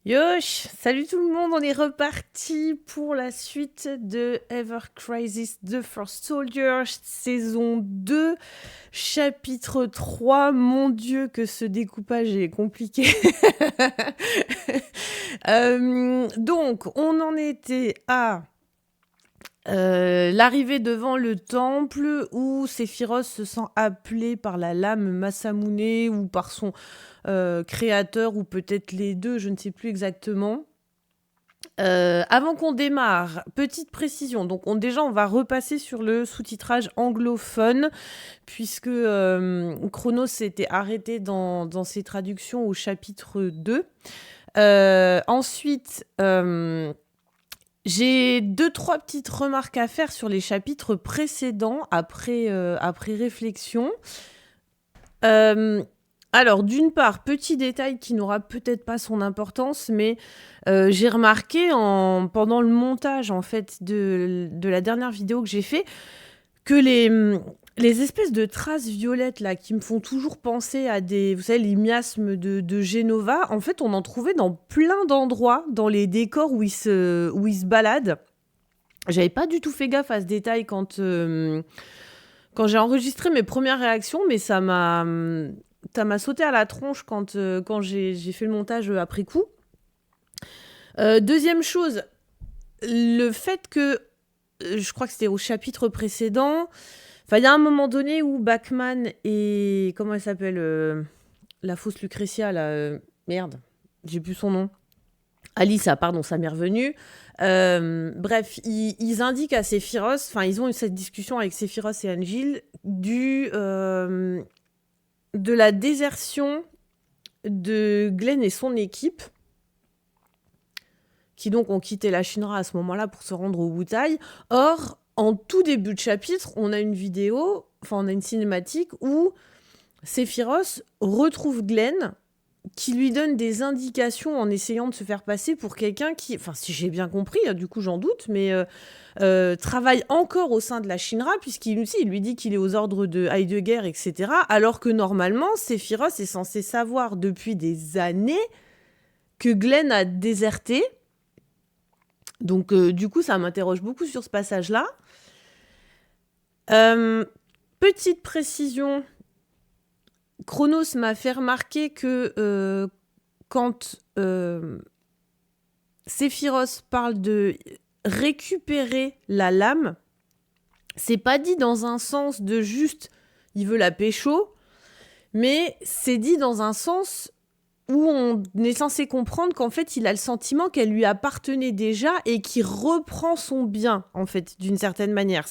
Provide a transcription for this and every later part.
Yosh, salut tout le monde, on est reparti pour la suite de Ever Crisis The First Soldier, saison 2, chapitre 3. Mon Dieu, que ce découpage est compliqué. Donc, on en était à l'arrivée devant le temple où Sephiroth se sent appelé par la lame Masamune ou par son créateur, ou peut-être les deux, je ne sais plus exactement. Avant qu'on démarre, petite précision. Donc, déjà, on va repasser sur le sous-titrage anglophone, puisque Chronos s'était arrêté dans ses traductions au chapitre 2. Ensuite, j'ai 2-3 petites remarques à faire sur les chapitres précédents, après réflexion. Alors, d'une part, petit détail qui n'aura peut-être pas son importance, mais j'ai remarqué pendant le montage en fait de la dernière vidéo que j'ai fait que les espèces de traces violettes là qui me font toujours penser à vous savez, les miasmes de Genova, en fait, on en trouvait dans plein d'endroits, dans les décors où ils se baladent. J'avais pas du tout fait gaffe à ce détail quand j'ai enregistré mes premières réactions, mais ça m'a sauté à la tronche quand j'ai fait le montage après coup. Deuxième chose, le fait que, je crois que c'était au chapitre précédent, il y a un moment donné où Bachman et... Comment elle s'appelle la fausse Lucretia, là... merde, j'ai plus son nom. Alissa, pardon, ça m'est revenu. Bref, ils indiquent à Sephiroth, enfin, ils ont eu cette discussion avec Sephiroth et Angel de la désertion de Glenn et son équipe, qui donc ont quitté la Shinra à ce moment-là pour se rendre au Wutai. Or, en tout début de chapitre, on a une vidéo, enfin on a une cinématique où Sephiroth retrouve Glenn, qui lui donne des indications en essayant de se faire passer pour quelqu'un qui, enfin si j'ai bien compris, du coup j'en doute, mais travaille encore au sein de la Shinra, puisqu'il lui dit qu'il est aux ordres de Heidegger, etc. Alors que normalement, Sephiroth est censé savoir depuis des années que Glenn a déserté. Donc du coup, ça m'interroge beaucoup sur ce passage-là. Petite précision, Chronos m'a fait remarquer que quand Sephiroth parle de récupérer la lame, c'est pas dit dans un sens de juste il veut la pécho, mais c'est dit dans un sens où on est censé comprendre qu'en fait il a le sentiment qu'elle lui appartenait déjà et qu'il reprend son bien, en fait, d'une certaine manière.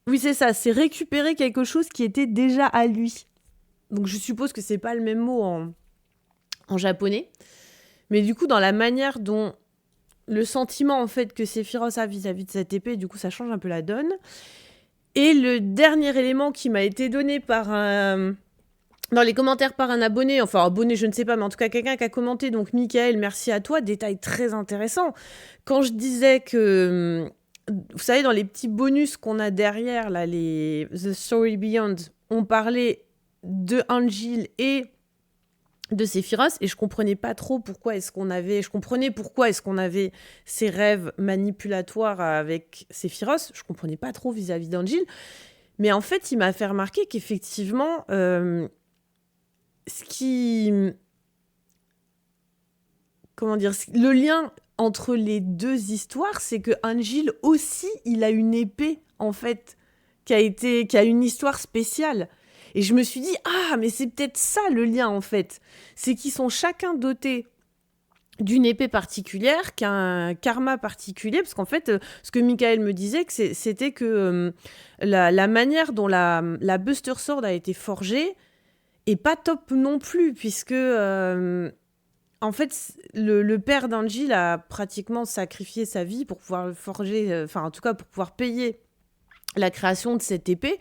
Oui, c'est ça, c'est récupérer quelque chose qui était déjà à lui. Donc je suppose que c'est pas le même mot en japonais. Mais du coup, dans la manière dont le sentiment, en fait, que Sephiroth a vis-à-vis de cette épée, du coup, ça change un peu la donne. Et le dernier élément qui m'a été donné dans les commentaires par un abonné, enfin abonné, je ne sais pas, mais en tout cas quelqu'un qui a commenté, donc Michael, merci à toi, détail très intéressant. Quand je disais que... Vous savez, dans les petits bonus qu'on a derrière, là, les The Story Beyond, on parlait de Angel et de Sephiroth, et je comprenais pas trop pourquoi est-ce qu'on avait... Je comprenais pourquoi est-ce qu'on avait ces rêves manipulatoires avec Sephiroth, je comprenais pas trop vis-à-vis d'Angel, mais en fait, il m'a fait remarquer qu'effectivement, ce qui... Comment dire? Le lien entre les deux histoires, c'est que Angel aussi, il a une épée, en fait, qui a une histoire spéciale. Et je me suis dit, ah, mais c'est peut-être ça le lien, en fait. C'est qu'ils sont chacun dotés d'une épée particulière, qu'un karma particulier, parce qu'en fait, ce que Michael me disait, c'était que la manière dont la Buster Sword a été forgée est pas top non plus, puisque... en fait, le père d'Angel a pratiquement sacrifié sa vie pour pouvoir le forger, enfin en tout cas pour pouvoir payer la création de cette épée.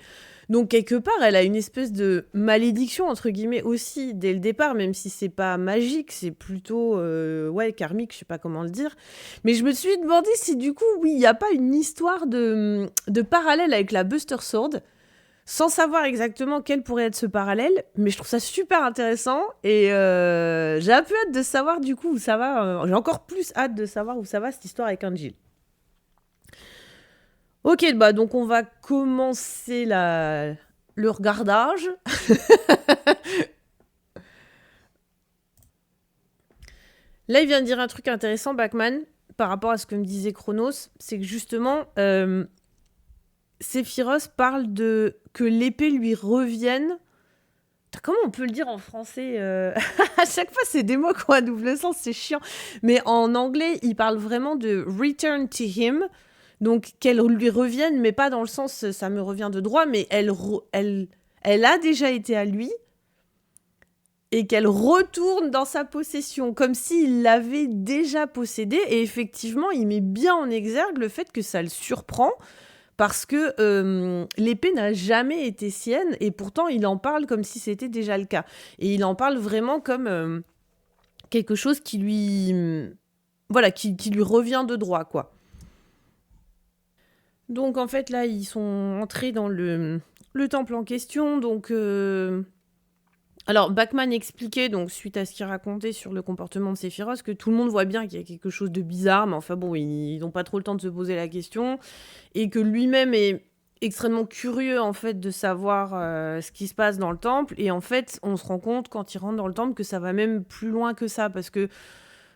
Donc quelque part, elle a une espèce de malédiction entre guillemets aussi dès le départ, même si c'est pas magique, c'est plutôt karmique, je sais pas comment le dire. Mais je me suis demandé si du coup, oui, il y a pas une histoire de parallèle avec la Buster Sword. sans savoir exactement quel pourrait être ce parallèle, mais je trouve ça super intéressant et j'ai un peu hâte de savoir du coup où ça va. J'ai encore plus hâte de savoir où ça va cette histoire avec Angel. Ok, bah donc on va commencer le regardage. Là, il vient de dire un truc intéressant, Bachman, par rapport à ce que me disait Chronos, c'est que justement, Sephiroth parle de que l'épée lui revienne. Comment on peut le dire en français À chaque fois, c'est des mots qui ont un double sens, c'est chiant. Mais en anglais, il parle vraiment de return to him. Donc, qu'elle lui revienne, mais pas dans le sens ça me revient de droit, mais elle a déjà été à lui et qu'elle retourne dans sa possession, comme s'il l'avait déjà possédée. Et effectivement, il met bien en exergue le fait que ça le surprend parce que l'épée n'a jamais été sienne et pourtant il en parle comme si c'était déjà le cas. Et il en parle vraiment comme quelque chose qui lui, voilà, qui lui revient de droit, quoi. Donc en fait là ils sont entrés dans le temple en question. Donc alors Bachman expliquait, donc suite à ce qu'il racontait sur le comportement de Sephiroth, que tout le monde voit bien qu'il y a quelque chose de bizarre, mais enfin bon, ils n'ont pas trop le temps de se poser la question, et que lui-même est extrêmement curieux en fait de savoir ce qui se passe dans le temple. Et en fait, on se rend compte quand ils rentrent dans le temple que ça va même plus loin que ça, parce que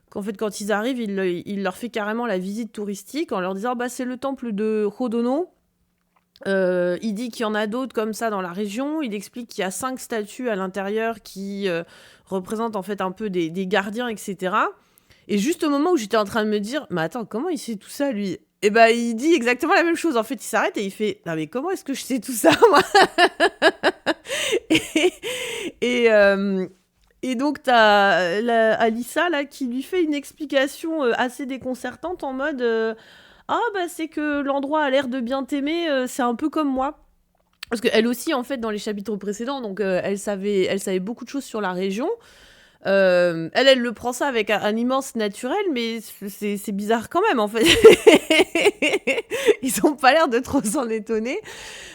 qu'en fait, quand ils arrivent, il leur fait carrément la visite touristique en leur disant bah c'est le temple de Hodono. Il dit qu'il y en a d'autres comme ça dans la région. Il explique qu'il y a 5 statues à l'intérieur qui représentent en fait un peu des gardiens, etc. Et juste au moment où j'étais en train de me dire, mais attends, comment il sait tout ça, lui? Et ben, il dit exactement la même chose. En fait, il s'arrête et il fait, non mais comment est-ce que je sais tout ça, moi? et, et, euh, et donc, t'as Alissa, là, qui lui fait une explication assez déconcertante en mode, ah, bah, c'est que l'endroit a l'air de bien t'aimer, c'est un peu comme moi. Parce qu'elle aussi, en fait, dans les chapitres précédents, donc elle savait beaucoup de choses sur la région. Elle le prend ça avec un immense naturel, mais c'est bizarre quand même, en fait. Ils ont pas l'air de trop s'en étonner.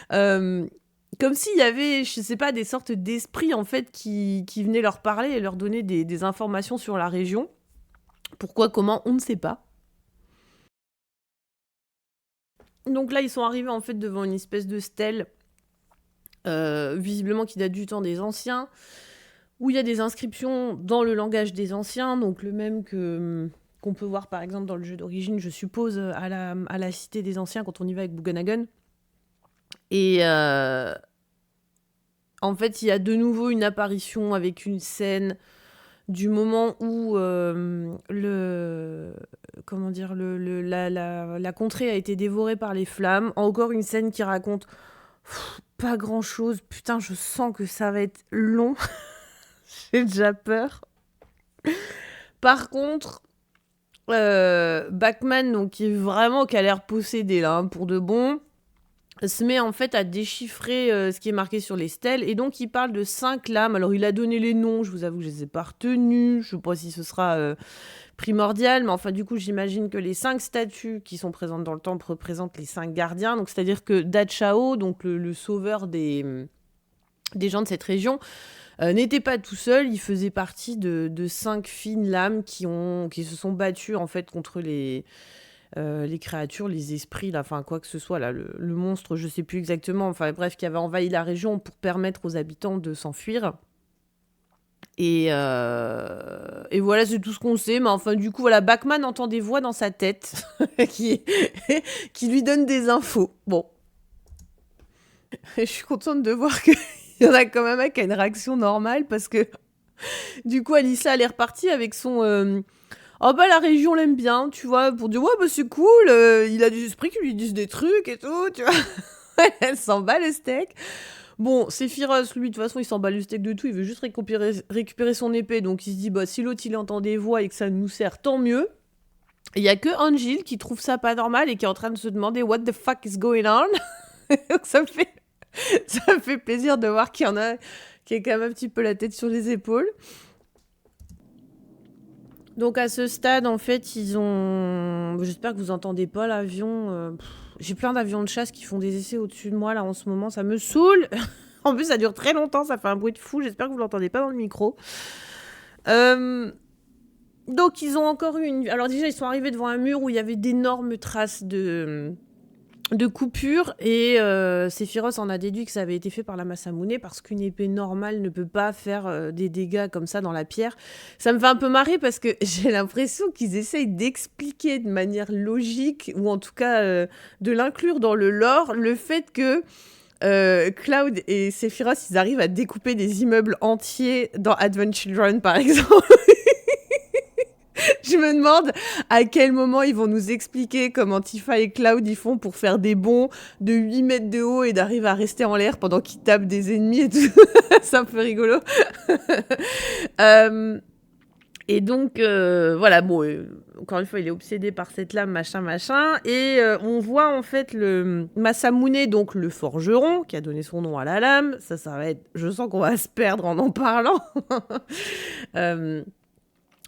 Comme s'il y avait, je sais pas, des sortes d'esprits, en fait, qui venaient leur parler et leur donner des informations sur la région. Pourquoi, comment, on ne sait pas. Donc là, ils sont arrivés, en fait, devant une espèce de stèle, visiblement qui date du temps des anciens, où il y a des inscriptions dans le langage des anciens, donc le même qu'on peut voir par exemple dans le jeu d'origine, je suppose, à la cité des anciens quand on y va avec Bugenhagen. Et en fait, il y a de nouveau une apparition avec une scène du moment où comment dire, la contrée a été dévorée par les flammes. Encore une scène qui raconte pas grand chose. Putain, je sens que ça va être long. J'ai déjà peur. Par contre, Bachman, donc, qui a l'air possédé là, hein, pour de bon, se met en fait à déchiffrer ce qui est marqué sur les stèles. Et donc, il parle de 5 lames. Alors, il a donné les noms, je vous avoue que je les ai pas retenus. Je sais pas si ce sera primordial, mais enfin, du coup, j'imagine que les 5 statues qui sont présentes dans le temple représentent les 5 gardiens. Donc, c'est-à-dire que Dachao, donc le sauveur des gens de cette région, n'était pas tout seul, il faisait partie de 5 fines lames qui se sont battues en fait contre les créatures, les esprits, là, enfin quoi que ce soit, là, le monstre, je sais plus exactement, enfin bref, qui avait envahi la région pour permettre aux habitants de s'enfuir. Et voilà, c'est tout ce qu'on sait. Mais enfin, du coup, voilà, Bachman entend des voix dans sa tête qui, qui lui donnent des infos. Bon. Je suis contente de voir qu'il y en a quand même un qui a une réaction normale parce que du coup, Alissa, elle est repartie avec son oh bah la région l'aime bien, tu vois, pour dire ouais bah c'est cool, il a des esprits qui lui disent des trucs et tout, tu vois. Elle s'en bat le steak. Bon, Sephiroth, lui, de toute façon, il s'en bat le steak de tout, il veut juste récupérer son épée, donc il se dit bah si l'autre il entend des voix et que ça nous sert, tant mieux. Il y a que Angel qui trouve ça pas normal et qui est en train de se demander what the fuck is going on. Donc ça me fait plaisir de voir qu'il y en a qui a quand même un petit peu la tête sur les épaules. Donc à ce stade, en fait, ils ont... J'espère que vous entendez pas l'avion. j'ai plein d'avions de chasse qui font des essais au-dessus de moi là en ce moment, ça me saoule. En plus, ça dure très longtemps, ça fait un bruit de fou. J'espère que vous l'entendez pas dans le micro. Donc, ils ont encore eu une... Alors déjà, ils sont arrivés devant un mur où il y avait d'énormes traces de coupures. Et Sephiroth en a déduit que ça avait été fait par la Masamune parce qu'une épée normale ne peut pas faire des dégâts comme ça dans la pierre. Ça me fait un peu marrer parce que j'ai l'impression qu'ils essayent d'expliquer de manière logique, ou en tout cas de l'inclure dans le lore, le fait que Cloud et Sephiroth, ils arrivent à découper des immeubles entiers dans Advent Children, par exemple. Je me demande à quel moment ils vont nous expliquer comment Tifa et Cloud ils font pour faire des bonds de 8 mètres de haut et d'arriver à rester en l'air pendant qu'ils tapent des ennemis et tout. C'est un peu rigolo. Et donc, voilà, bon, encore une fois, il est obsédé par cette lame, machin. Et on voit en fait le Masamune, donc le forgeron, qui a donné son nom à la lame. Ça va être... Je sens qu'on va se perdre en parlant.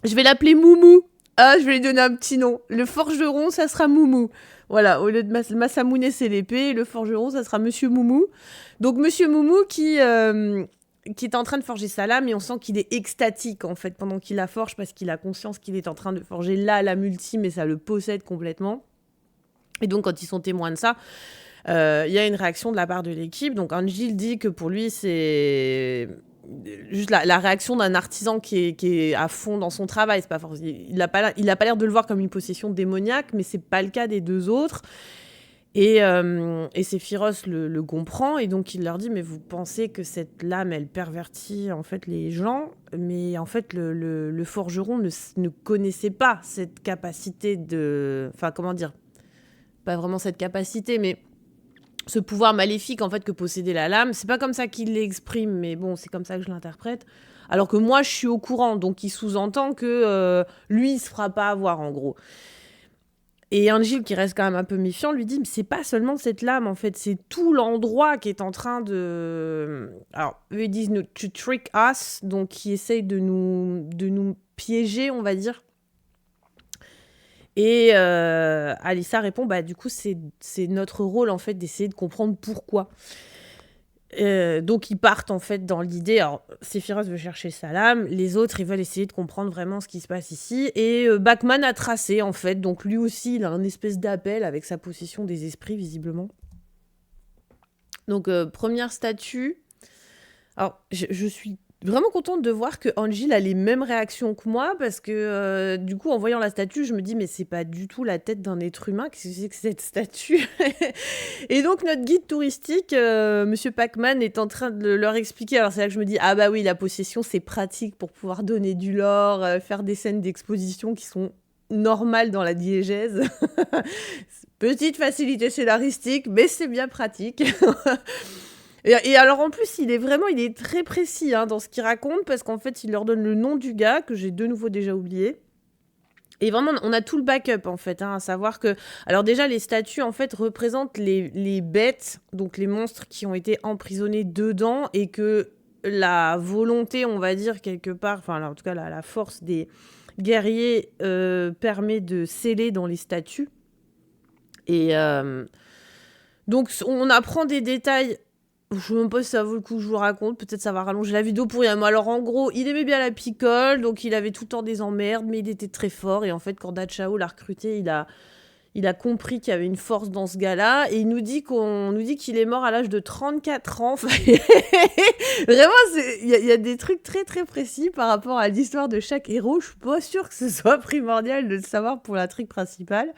Je vais l'appeler Moumou. Ah, je vais lui donner un petit nom. Le forgeron, ça sera Moumou. Voilà, au lieu de Masamune, c'est l'épée. Le forgeron, ça sera Monsieur Moumou. Donc, Monsieur Moumou qui est en train de forger sa lame, et on sent qu'il est extatique, en fait, pendant qu'il la forge, parce qu'il a conscience qu'il est en train de forger la lame ultime, et ça le possède complètement. Et donc, quand ils sont témoins de ça, il y a une réaction de la part de l'équipe. Donc, Angel dit que pour lui, c'est... juste la réaction d'un artisan qui est à fond dans son travail. C'est pas forcément... Il a pas l'air de le voir comme une possession démoniaque, mais c'est pas le cas des deux autres. Et Sephiroth le comprend, et donc il leur dit, mais vous pensez que cette lame, elle pervertit en fait les gens, mais en fait le forgeron ne connaissait pas cette capacité de... Enfin, comment dire, pas vraiment cette capacité, mais ce pouvoir maléfique en fait que possédait la lame. C'est pas comme ça qu'il l'exprime, mais bon, c'est comme ça que je l'interprète. Alors que moi, je suis au courant, donc il sous-entend que lui, il se fera pas avoir, en gros. Et Angel, qui reste quand même un peu méfiant, lui dit, mais c'est pas seulement cette lame, en fait, c'est tout l'endroit qui est en train de... Alors, eux, ils disent « to trick us », donc qui essaye de nous piéger, on va dire. Et Alissa répond, bah du coup, c'est notre rôle, en fait, d'essayer de comprendre pourquoi. Donc ils partent en fait dans l'idée, alors Sephiroth veut chercher sa lame, les autres ils veulent essayer de comprendre vraiment ce qui se passe ici, et Bachman a tracé en fait, donc lui aussi il a un espèce d'appel avec sa possession des esprits visiblement. Donc première statue, alors je suis vraiment contente de voir que Angel a les mêmes réactions que moi, parce que du coup en voyant la statue je me dis mais c'est pas du tout la tête d'un être humain, qu'est-ce que c'est que cette statue? Et donc notre guide touristique, Monsieur Pac-Man, est en train de leur expliquer, alors c'est là que je me dis ah bah oui, la possession c'est pratique pour pouvoir donner du lore, faire des scènes d'exposition qui sont normales dans la diégèse. Petite facilité scénaristique, mais c'est bien pratique. Et alors en plus, il est très précis dans ce qu'il raconte, parce qu'en fait, il leur donne le nom du gars, que j'ai de nouveau déjà oublié. Et vraiment, on a tout le backup, en fait, à savoir que... Alors déjà, les statues, en fait, représentent les bêtes, donc les monstres qui ont été emprisonnés dedans, et que la volonté, on va dire, quelque part, enfin, en tout cas, la force des guerriers permet de sceller dans les statues. Et donc, on apprend des détails... Je ne sais même pas si ça vaut le coup que je vous raconte. Peut-être ça va rallonger la vidéo pour rien. Mais alors, en gros, il aimait bien la picole. Donc, il avait tout le temps des emmerdes. Mais il était très fort. Et en fait, quand Dachao l'a recruté, il a compris qu'il y avait une force dans ce gars-là. Et il nous dit qu'il est mort à l'âge de 34 ans. Vraiment, il y a des trucs très, très précis par rapport à l'histoire de chaque héros. Je suis pas sûre que ce soit primordial de le savoir pour l'intrigue principale.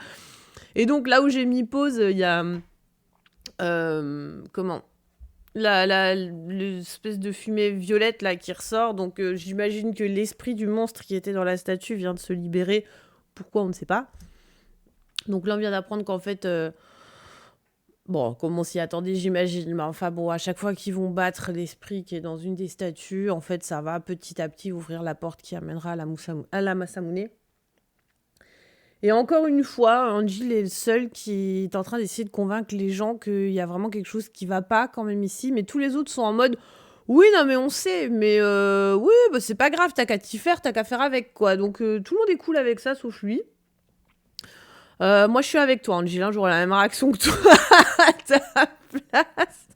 Et donc, là où j'ai mis pause, il y a... l'espèce de fumée violette là qui ressort, donc j'imagine que l'esprit du monstre qui était dans la statue vient de se libérer. Pourquoi, on ne sait pas. Donc là on vient d'apprendre qu'en fait bon, comme on s'y attendait, j'imagine, mais enfin bon, à chaque fois qu'ils vont battre l'esprit qui est dans une des statues, en fait ça va petit à petit ouvrir la porte qui amènera à la Masamune. Et encore une fois, Angel est le seul qui est en train d'essayer de convaincre les gens qu'il y a vraiment quelque chose qui va pas quand même ici. Mais tous les autres sont en mode « Oui, non, mais on sait, mais oui, bah, c'est pas grave, t'as qu'à t'y faire, t'as qu'à faire avec, quoi. » Donc tout le monde est cool avec ça, sauf lui. Moi, je suis avec toi, Angela, j'aurais la même réaction que toi à ta place.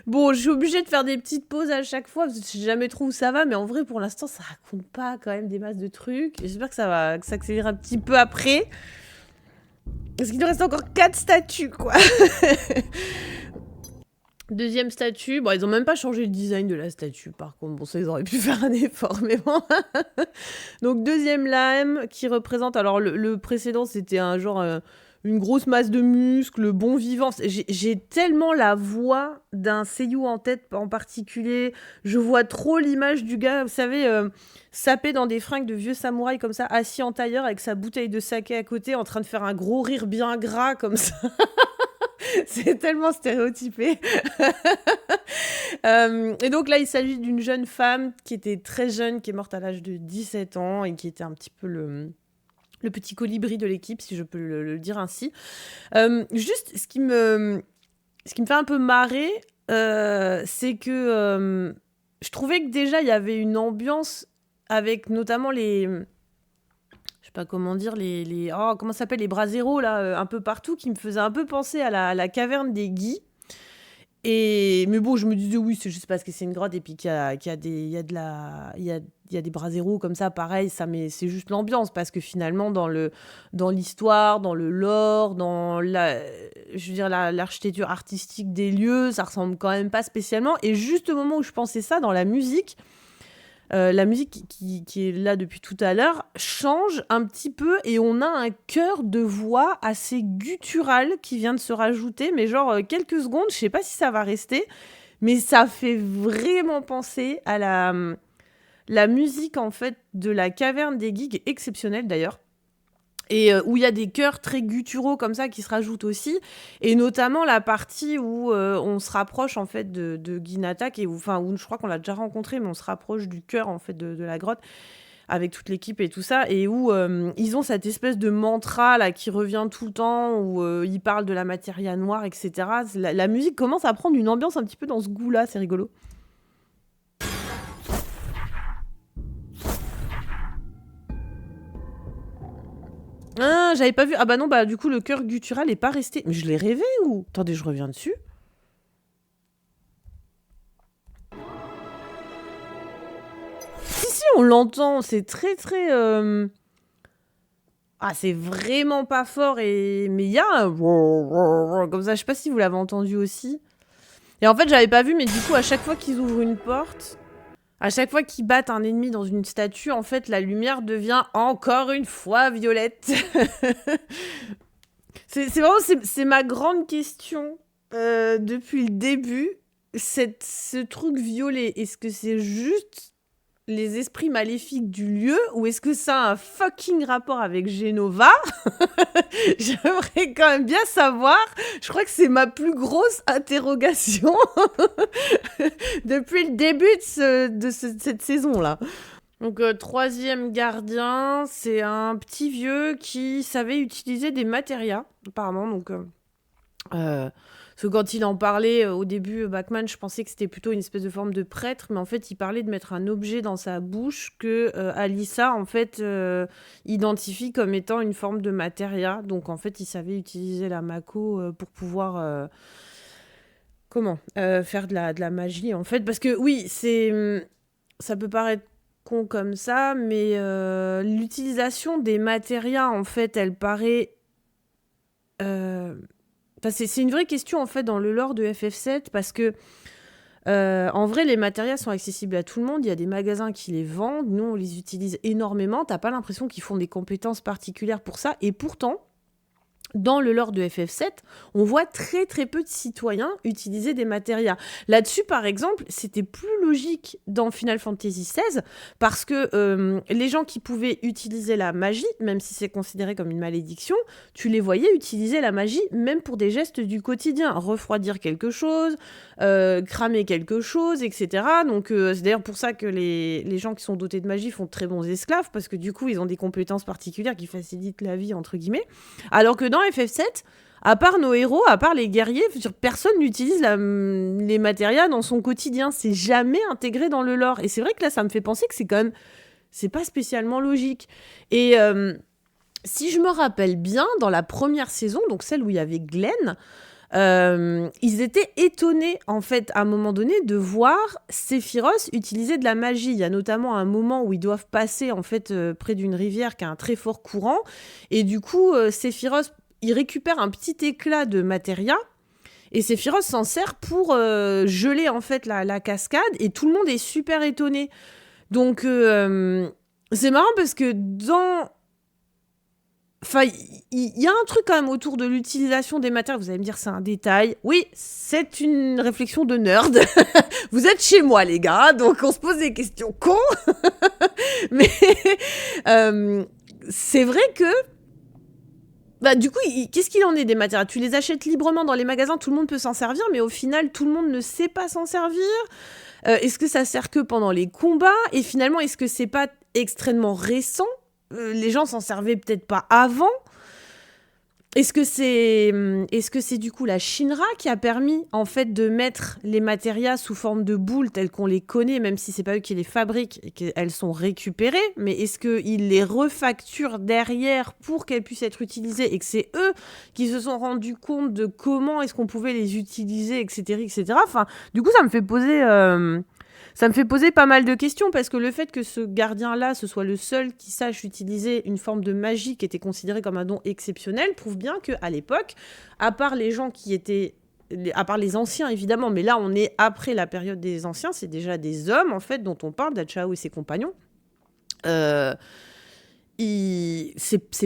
Bon, je suis obligée de faire des petites pauses à chaque fois, parce que je sais jamais trop où ça va, mais en vrai, pour l'instant, ça raconte pas quand même des masses de trucs. J'espère que ça va s'accélérer un petit peu après. Parce qu'il nous reste encore 4 statues, quoi. Deuxième statue, bon, ils ont même pas changé le design de la statue, par contre. Bon, ça, ils auraient pu faire un effort, mais bon. Donc, deuxième lame qui représente... Alors, le précédent, c'était un genre... une grosse masse de muscles, bon vivant. J'ai tellement la voix d'un seiyuu en tête en particulier. Je vois trop l'image du gars, vous savez, sapé dans des fringues de vieux samouraï comme ça, assis en tailleur avec sa bouteille de saké à côté, en train de faire un gros rire bien gras comme ça. C'est tellement stéréotypé. Et donc là, il s'agit d'une jeune femme qui était très jeune, qui est morte à l'âge de 17 ans et qui était un petit peu le petit colibri de l'équipe, si je peux le dire ainsi. Juste, ce qui me fait un peu marrer, c'est que je trouvais que déjà, il y avait une ambiance avec notamment les... Je sais pas comment dire, comment ça s'appelle, les braseros, là, un peu partout, qui me faisaient un peu penser à la caverne des Guy. Mais bon, je me disais, oui, c'est juste parce que c'est une grotte et puis qu'il y a des braseros comme ça, pareil, mais c'est juste l'ambiance, parce que finalement, dans l'histoire, dans le lore, dans l'architecture artistique des lieux, ça ressemble quand même pas spécialement. Et juste au moment où je pensais ça, dans la musique qui est là depuis tout à l'heure change un petit peu et on a un chœur de voix assez guttural qui vient de se rajouter, mais genre quelques secondes, je sais pas si ça va rester, mais ça fait vraiment penser à la musique en fait de la caverne des Geeks, exceptionnelle d'ailleurs. Et où il y a des chœurs très gutturaux comme ça qui se rajoutent aussi, et notamment la partie où on se rapproche en fait de Ginata, où je crois qu'on l'a déjà rencontré, mais on se rapproche du chœur en fait de la grotte avec toute l'équipe et tout ça, et où ils ont cette espèce de mantra là qui revient tout le temps, où ils parlent de la matière noire, etc. La musique commence à prendre une ambiance un petit peu dans ce goût-là, c'est rigolo. Ah, j'avais pas vu. Ah bah non, bah du coup, le chœur guttural est pas resté. Mais je l'ai rêvé ou... Attendez, je reviens dessus. Si, on l'entend. C'est très, très... Ah, c'est vraiment pas fort. Mais il y a un... Comme ça, je sais pas si vous l'avez entendu aussi. Et en fait, j'avais pas vu, mais du coup, à chaque fois qu'ils ouvrent une porte... À chaque fois qu'ils battent un ennemi dans une statue, en fait, la lumière devient encore une fois violette. c'est ma grande question depuis le début. Ce truc violet, est-ce que c'est juste les esprits maléfiques du lieu ou est-ce que ça a un fucking rapport avec Genova? J'aimerais quand même bien savoir. Je crois que c'est ma plus grosse interrogation depuis le début de cette saison-là. Donc, troisième gardien, c'est un petit vieux qui savait utiliser des matérias, apparemment. Donc, parce que quand il en parlait au début, Bachman, je pensais que c'était plutôt une espèce de forme de prêtre, mais en fait, il parlait de mettre un objet dans sa bouche que Alissa, en fait, identifie comme étant une forme de matéria. Donc, en fait, il savait utiliser la Mako pour pouvoir... faire de la magie, en fait. Parce que, oui, ça peut paraître con comme ça, mais l'utilisation des matérias, en fait, elle paraît... c'est une vraie question, en fait, dans le lore de FF7, parce que, en vrai, les matérias sont accessibles à tout le monde. Il y a des magasins qui les vendent. Nous, on les utilise énormément. T'as pas l'impression qu'ils font des compétences particulières pour ça. Et pourtant... Dans le lore de FF7, on voit très très peu de citoyens utiliser des matérias. Là-dessus, par exemple, c'était plus logique dans Final Fantasy XVI parce que les gens qui pouvaient utiliser la magie, même si c'est considéré comme une malédiction, tu les voyais utiliser la magie même pour des gestes du quotidien. Refroidir quelque chose, cramer quelque chose, etc. Donc c'est d'ailleurs pour ça que les gens qui sont dotés de magie font de très bons esclaves parce que du coup, ils ont des compétences particulières qui facilitent la vie, entre guillemets. Alors que dans FF7, à part nos héros, à part les guerriers, personne n'utilise les matérias dans son quotidien. C'est jamais intégré dans le lore. Et c'est vrai que là, ça me fait penser que c'est quand même... C'est pas spécialement logique. Et Si je me rappelle bien, dans la première saison, donc celle où il y avait Glenn, ils étaient étonnés, en fait, à un moment donné, de voir Sephiroth utiliser de la magie. Il y a notamment un moment où ils doivent passer, en fait, près d'une rivière qui a un très fort courant. Et du coup, Sephiroth, il récupère un petit éclat de matéria. Et Sephiroth s'en sert pour geler, en fait, la cascade. Et tout le monde est super étonné. Donc, c'est marrant parce que dans... Enfin, il y a un truc quand même autour de l'utilisation des matériaux. Vous allez me dire, c'est un détail. Oui, c'est une réflexion de nerd. Vous êtes chez moi, les gars, donc on se pose des questions cons. Mais c'est vrai que... Bah, du coup, qu'est-ce qu'il en est des matériaux? Tu les achètes librement dans les magasins, tout le monde peut s'en servir, mais au final, tout le monde ne sait pas s'en servir. Est-ce que ça sert que pendant les combats? Et finalement, est-ce que c'est pas extrêmement récent? Les gens s'en servaient peut-être pas avant. Est-ce que c'est du coup la Shinra qui a permis en fait de mettre les matérias sous forme de boules telles qu'on les connaît, même si c'est pas eux qui les fabriquent et qu'elles sont récupérées, mais est-ce qu'ils les refacturent derrière pour qu'elles puissent être utilisées et que c'est eux qui se sont rendus compte de comment est-ce qu'on pouvait les utiliser, etc., etc. Enfin, du coup, ça me fait poser pas mal de questions parce que le fait que ce gardien-là, ce soit le seul qui sache utiliser une forme de magie qui était considérée comme un don exceptionnel, prouve bien qu'à l'époque, à part les gens qui étaient... À part les anciens, évidemment, mais là, on est après la période des anciens, c'est déjà des hommes, en fait, dont on parle, d'Achao et ses compagnons. C'est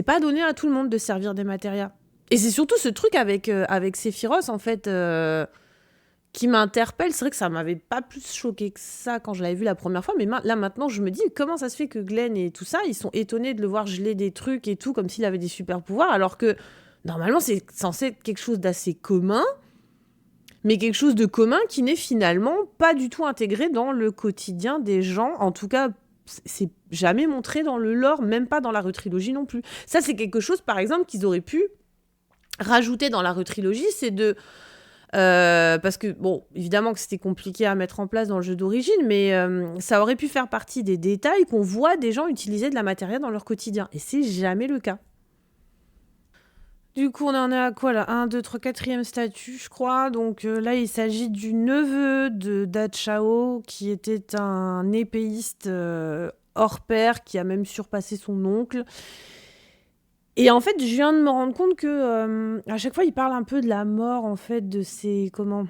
pas donné à tout le monde de servir des matérias. Et c'est surtout ce truc avec Sephiroth, en fait... qui m'interpelle. C'est vrai que ça m'avait pas plus choqué que ça quand je l'avais vu la première fois, mais là maintenant je me dis comment ça se fait que Glenn et tout ça, ils sont étonnés de le voir geler des trucs et tout comme s'il avait des super pouvoirs, alors que normalement c'est censé être quelque chose d'assez commun, mais quelque chose de commun qui n'est finalement pas du tout intégré dans le quotidien des gens. En tout cas, c'est jamais montré dans le lore, même pas dans la retrilogie non plus. Ça, c'est quelque chose, par exemple, qu'ils auraient pu rajouter dans la retrilogie, c'est de... parce que, bon, évidemment que c'était compliqué à mettre en place dans le jeu d'origine, mais ça aurait pu faire partie des détails qu'on voit des gens utiliser de la matière dans leur quotidien. Et c'est jamais le cas. Du coup, on en est à quoi là? 1, 2, 3, 4e statut, je crois. Donc là, il s'agit du neveu d'Achao, qui était un épéiste hors pair, qui a même surpassé son oncle. Et en fait, je viens de me rendre compte que à chaque fois, il parle un peu de la mort, en fait, de ses... Comment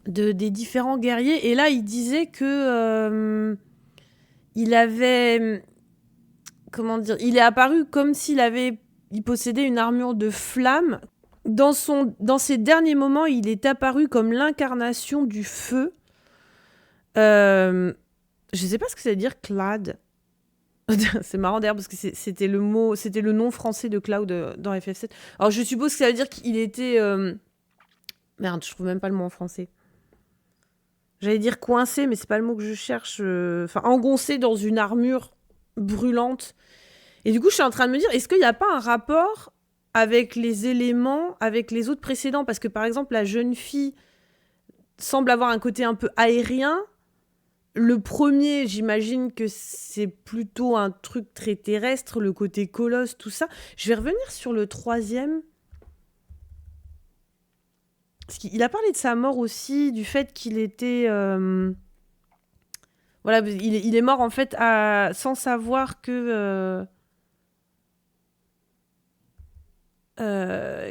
des différents guerriers. Et là, il disait que il avait... Comment dire? Il est apparu comme il possédait une armure de flamme. Dans ses derniers moments, il est apparu comme l'incarnation du feu. Je sais pas ce que ça veut dire, Clad. C'est marrant d'ailleurs parce que c'était le nom français de Cloud dans FF7. Alors je suppose que ça veut dire qu'il était... Merde, je trouve même pas le mot en français. J'allais dire coincé, mais c'est pas le mot que je cherche. Enfin, engoncé dans une armure brûlante. Et du coup, je suis en train de me dire, est-ce qu'il n'y a pas un rapport avec les éléments, avec les autres précédents? Parce que par exemple, la jeune fille semble avoir un côté un peu aérien. Le premier, j'imagine que c'est plutôt un truc très terrestre, le côté colosse, tout ça. Je vais revenir sur le troisième. Parce qu'il a parlé de sa mort aussi, du fait qu'il était... Voilà, il est mort en fait sans savoir que...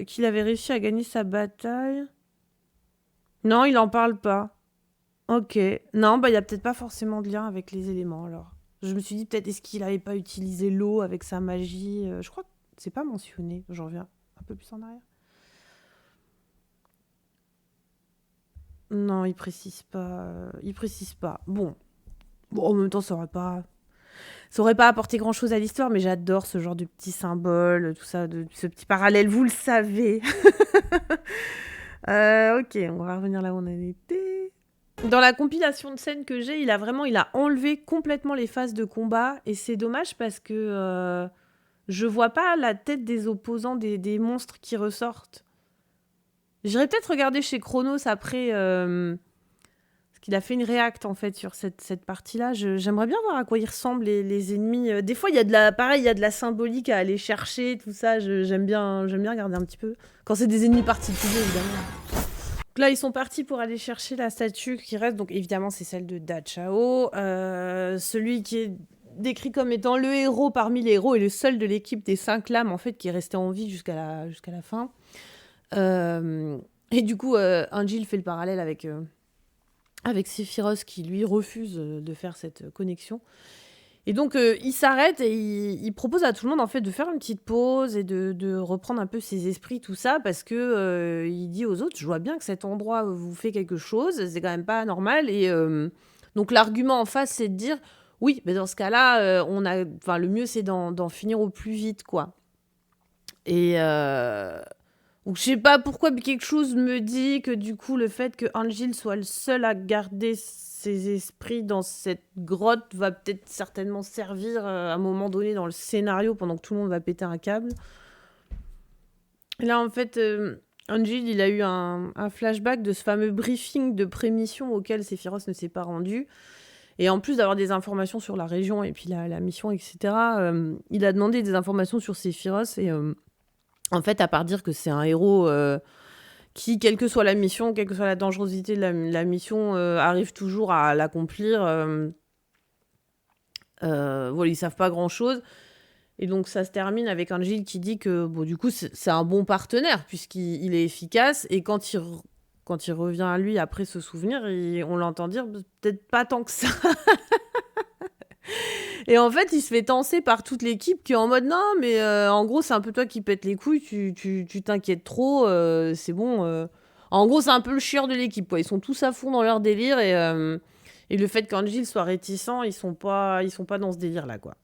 qu'il avait réussi à gagner sa bataille. Non, il en parle pas. Ok. Non, bah il y a peut-être pas forcément de lien avec les éléments alors. Je me suis dit peut-être est-ce qu'il avait pas utilisé l'eau avec sa magie. Je crois que c'est pas mentionné. J'en reviens un peu plus en arrière. Non, il précise pas. Il précise pas. Bon, en même temps, ça aurait pas apporté grand-chose à l'histoire, mais j'adore ce genre de petits symboles, tout ça, de ce petit parallèle. Vous le savez. Ok, on va revenir là où on en était. Dans la compilation de scènes que j'ai, il a enlevé complètement les phases de combat, et c'est dommage parce que je vois pas la tête des opposants des monstres qui ressortent. J'irai peut-être regarder chez Chronos après. qu'il a fait une réact en fait sur cette partie-là. J'aimerais bien voir à quoi ils ressemblent les ennemis. Des fois, il y a pareil, il y a de la symbolique à aller chercher, tout ça. J'aime bien regarder un petit peu. Quand c'est des ennemis particuliers, évidemment. Donc là, ils sont partis pour aller chercher la statue qui reste. Donc évidemment, c'est celle de Da Chao. Celui qui est décrit comme étant le héros parmi les héros et le seul de l'équipe des 5 lames en fait qui est resté en vie jusqu'à la fin. Et du coup, Angel fait le parallèle avec Sephiroth qui lui refuse de faire cette connexion. Et donc, il s'arrête et il propose à tout le monde en fait de faire une petite pause et de reprendre un peu ses esprits, tout ça, parce que il dit aux autres, je vois bien que cet endroit vous fait quelque chose, c'est quand même pas normal. Et donc, l'argument en face, c'est de dire, oui, mais dans ce cas-là, le mieux, c'est d'en finir au plus vite, quoi. Et donc, je sais pas pourquoi, mais quelque chose me dit que du coup, le fait que Angel soit le seul à garder ses esprits dans cette grotte va peut-être certainement servir à un moment donné dans le scénario pendant que tout le monde va péter un câble. Et là, en fait, Angel, il a eu un flashback de ce fameux briefing de prémission auquel Sephiroth ne s'est pas rendu. Et en plus d'avoir des informations sur la région et puis la mission, etc., il a demandé des informations sur Sephiroth et... en fait, à part dire que c'est un héros qui, quelle que soit la mission, quelle que soit la dangerosité de la mission, arrive toujours à l'accomplir. Voilà, ils savent pas grand-chose. Et donc, ça se termine avec Angel qui dit que, bon, du coup, c'est un bon partenaire, puisqu'il est efficace. Et quand il revient à lui après se souvenir, on l'entend dire peut-être pas tant que ça. Et en fait, il se fait tancer par toute l'équipe qui est en mode non, mais en gros, c'est un peu toi qui pètes les couilles, tu t'inquiètes trop, c'est bon. En gros, c'est un peu le chieur de l'équipe, quoi. Ils sont tous à fond dans leur délire et le fait qu'Angel soit réticent, ils sont pas dans ce délire-là, quoi.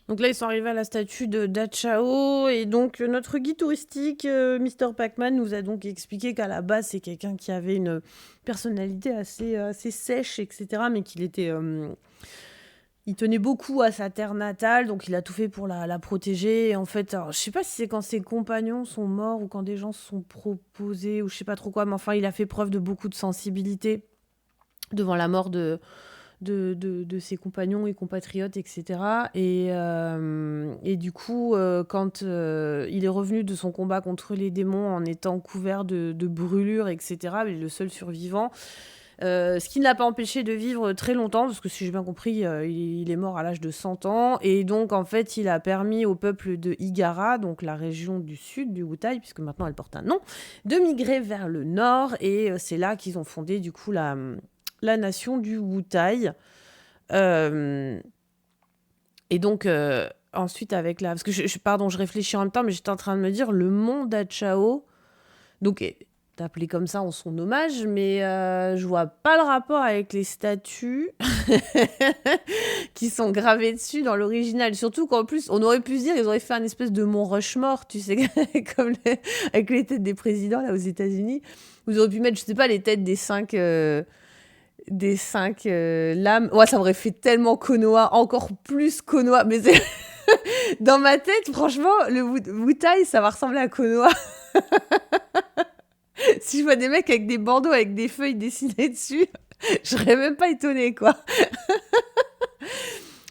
Donc là, ils sont arrivés à la statue de Da Chao et donc notre guide touristique, Mr. Pac-Man, nous a donc expliqué qu'à la base, c'est quelqu'un qui avait une personnalité assez sèche, etc., mais qu'il était... il tenait beaucoup à sa terre natale, donc il a tout fait pour la protéger. Et en fait, alors, je sais pas si c'est quand ses compagnons sont morts ou quand des gens se sont proposés ou je sais pas trop quoi, mais enfin, il a fait preuve de beaucoup de sensibilité devant la mort de ses compagnons et compatriotes, etc. Et du coup, quand il est revenu de son combat contre les démons en étant couvert de brûlures, etc., il est le seul survivant. Ce qui ne l'a pas empêché de vivre très longtemps, parce que si j'ai bien compris, il est mort à l'âge de 100 ans. Et donc, en fait, il a permis au peuple de Higara, donc la région du sud du Wutai, puisque maintenant elle porte un nom, de migrer vers le nord. Et c'est là qu'ils ont fondé, du coup, la nation du Wutai. Et donc, ensuite, avec la... Parce que, pardon, je réfléchis en même temps, mais j'étais en train de me dire, le mont Dachao... Donc... appelé comme ça en son hommage, mais je vois pas le rapport avec les statues qui sont gravées dessus dans l'original. Surtout qu'en plus, on aurait pu se dire, ils auraient fait un espèce de mont Rushmore, tu sais, comme avec les têtes des présidents là aux États-Unis. Vous auriez pu mettre, je sais pas, les têtes des 5 lames. Ouais, ça aurait fait tellement Konoha, encore plus Konoha. Mais dans ma tête, franchement, le Wutai, ça va ressembler à Konoha. Si je vois des mecs avec des bandeaux, avec des feuilles dessinées dessus, je serais même pas étonnée, quoi.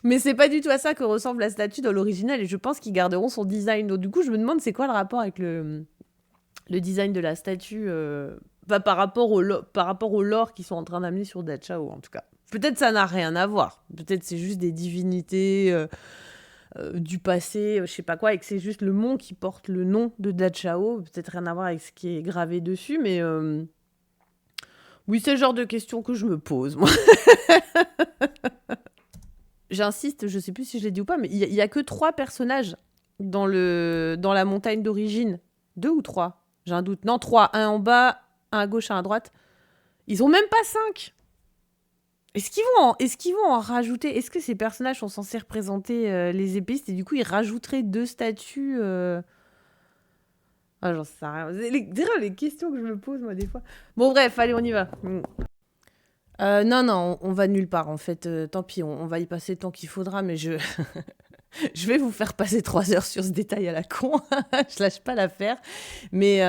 Mais c'est pas du tout à ça que ressemble la statue dans l'original, et je pense qu'ils garderont son design. Donc du coup, je me demande c'est quoi le rapport avec le design de la statue par rapport au lore qu'ils sont en train d'amener sur Da Chao, en tout cas. Peut-être ça n'a rien à voir. Peut-être c'est juste des divinités... du passé, je sais pas quoi, et que c'est juste le mont qui porte le nom de Da Chao, peut-être rien à voir avec ce qui est gravé dessus, mais oui, c'est le genre de questions que je me pose, moi. J'insiste, je sais plus si je l'ai dit ou pas, mais il y a que 3 personnages dans la montagne d'origine. 2 ou 3? J'ai un doute. Non, 3. Un en bas, un à gauche, un à droite. Ils ont même pas 5. Est-ce qu'ils vont en rajouter? Est-ce que ces personnages sont censés représenter les épistes et du coup ils rajouteraient 2 statues Ah, j'en sais rien. C'est les questions que je me pose moi des fois. Bon bref, allez, on y va. Non, on va nulle part en fait. Tant pis, on va y passer le temps qu'il faudra, mais je vais vous faire passer 3 heures sur ce détail à la con. Je lâche pas l'affaire. Mais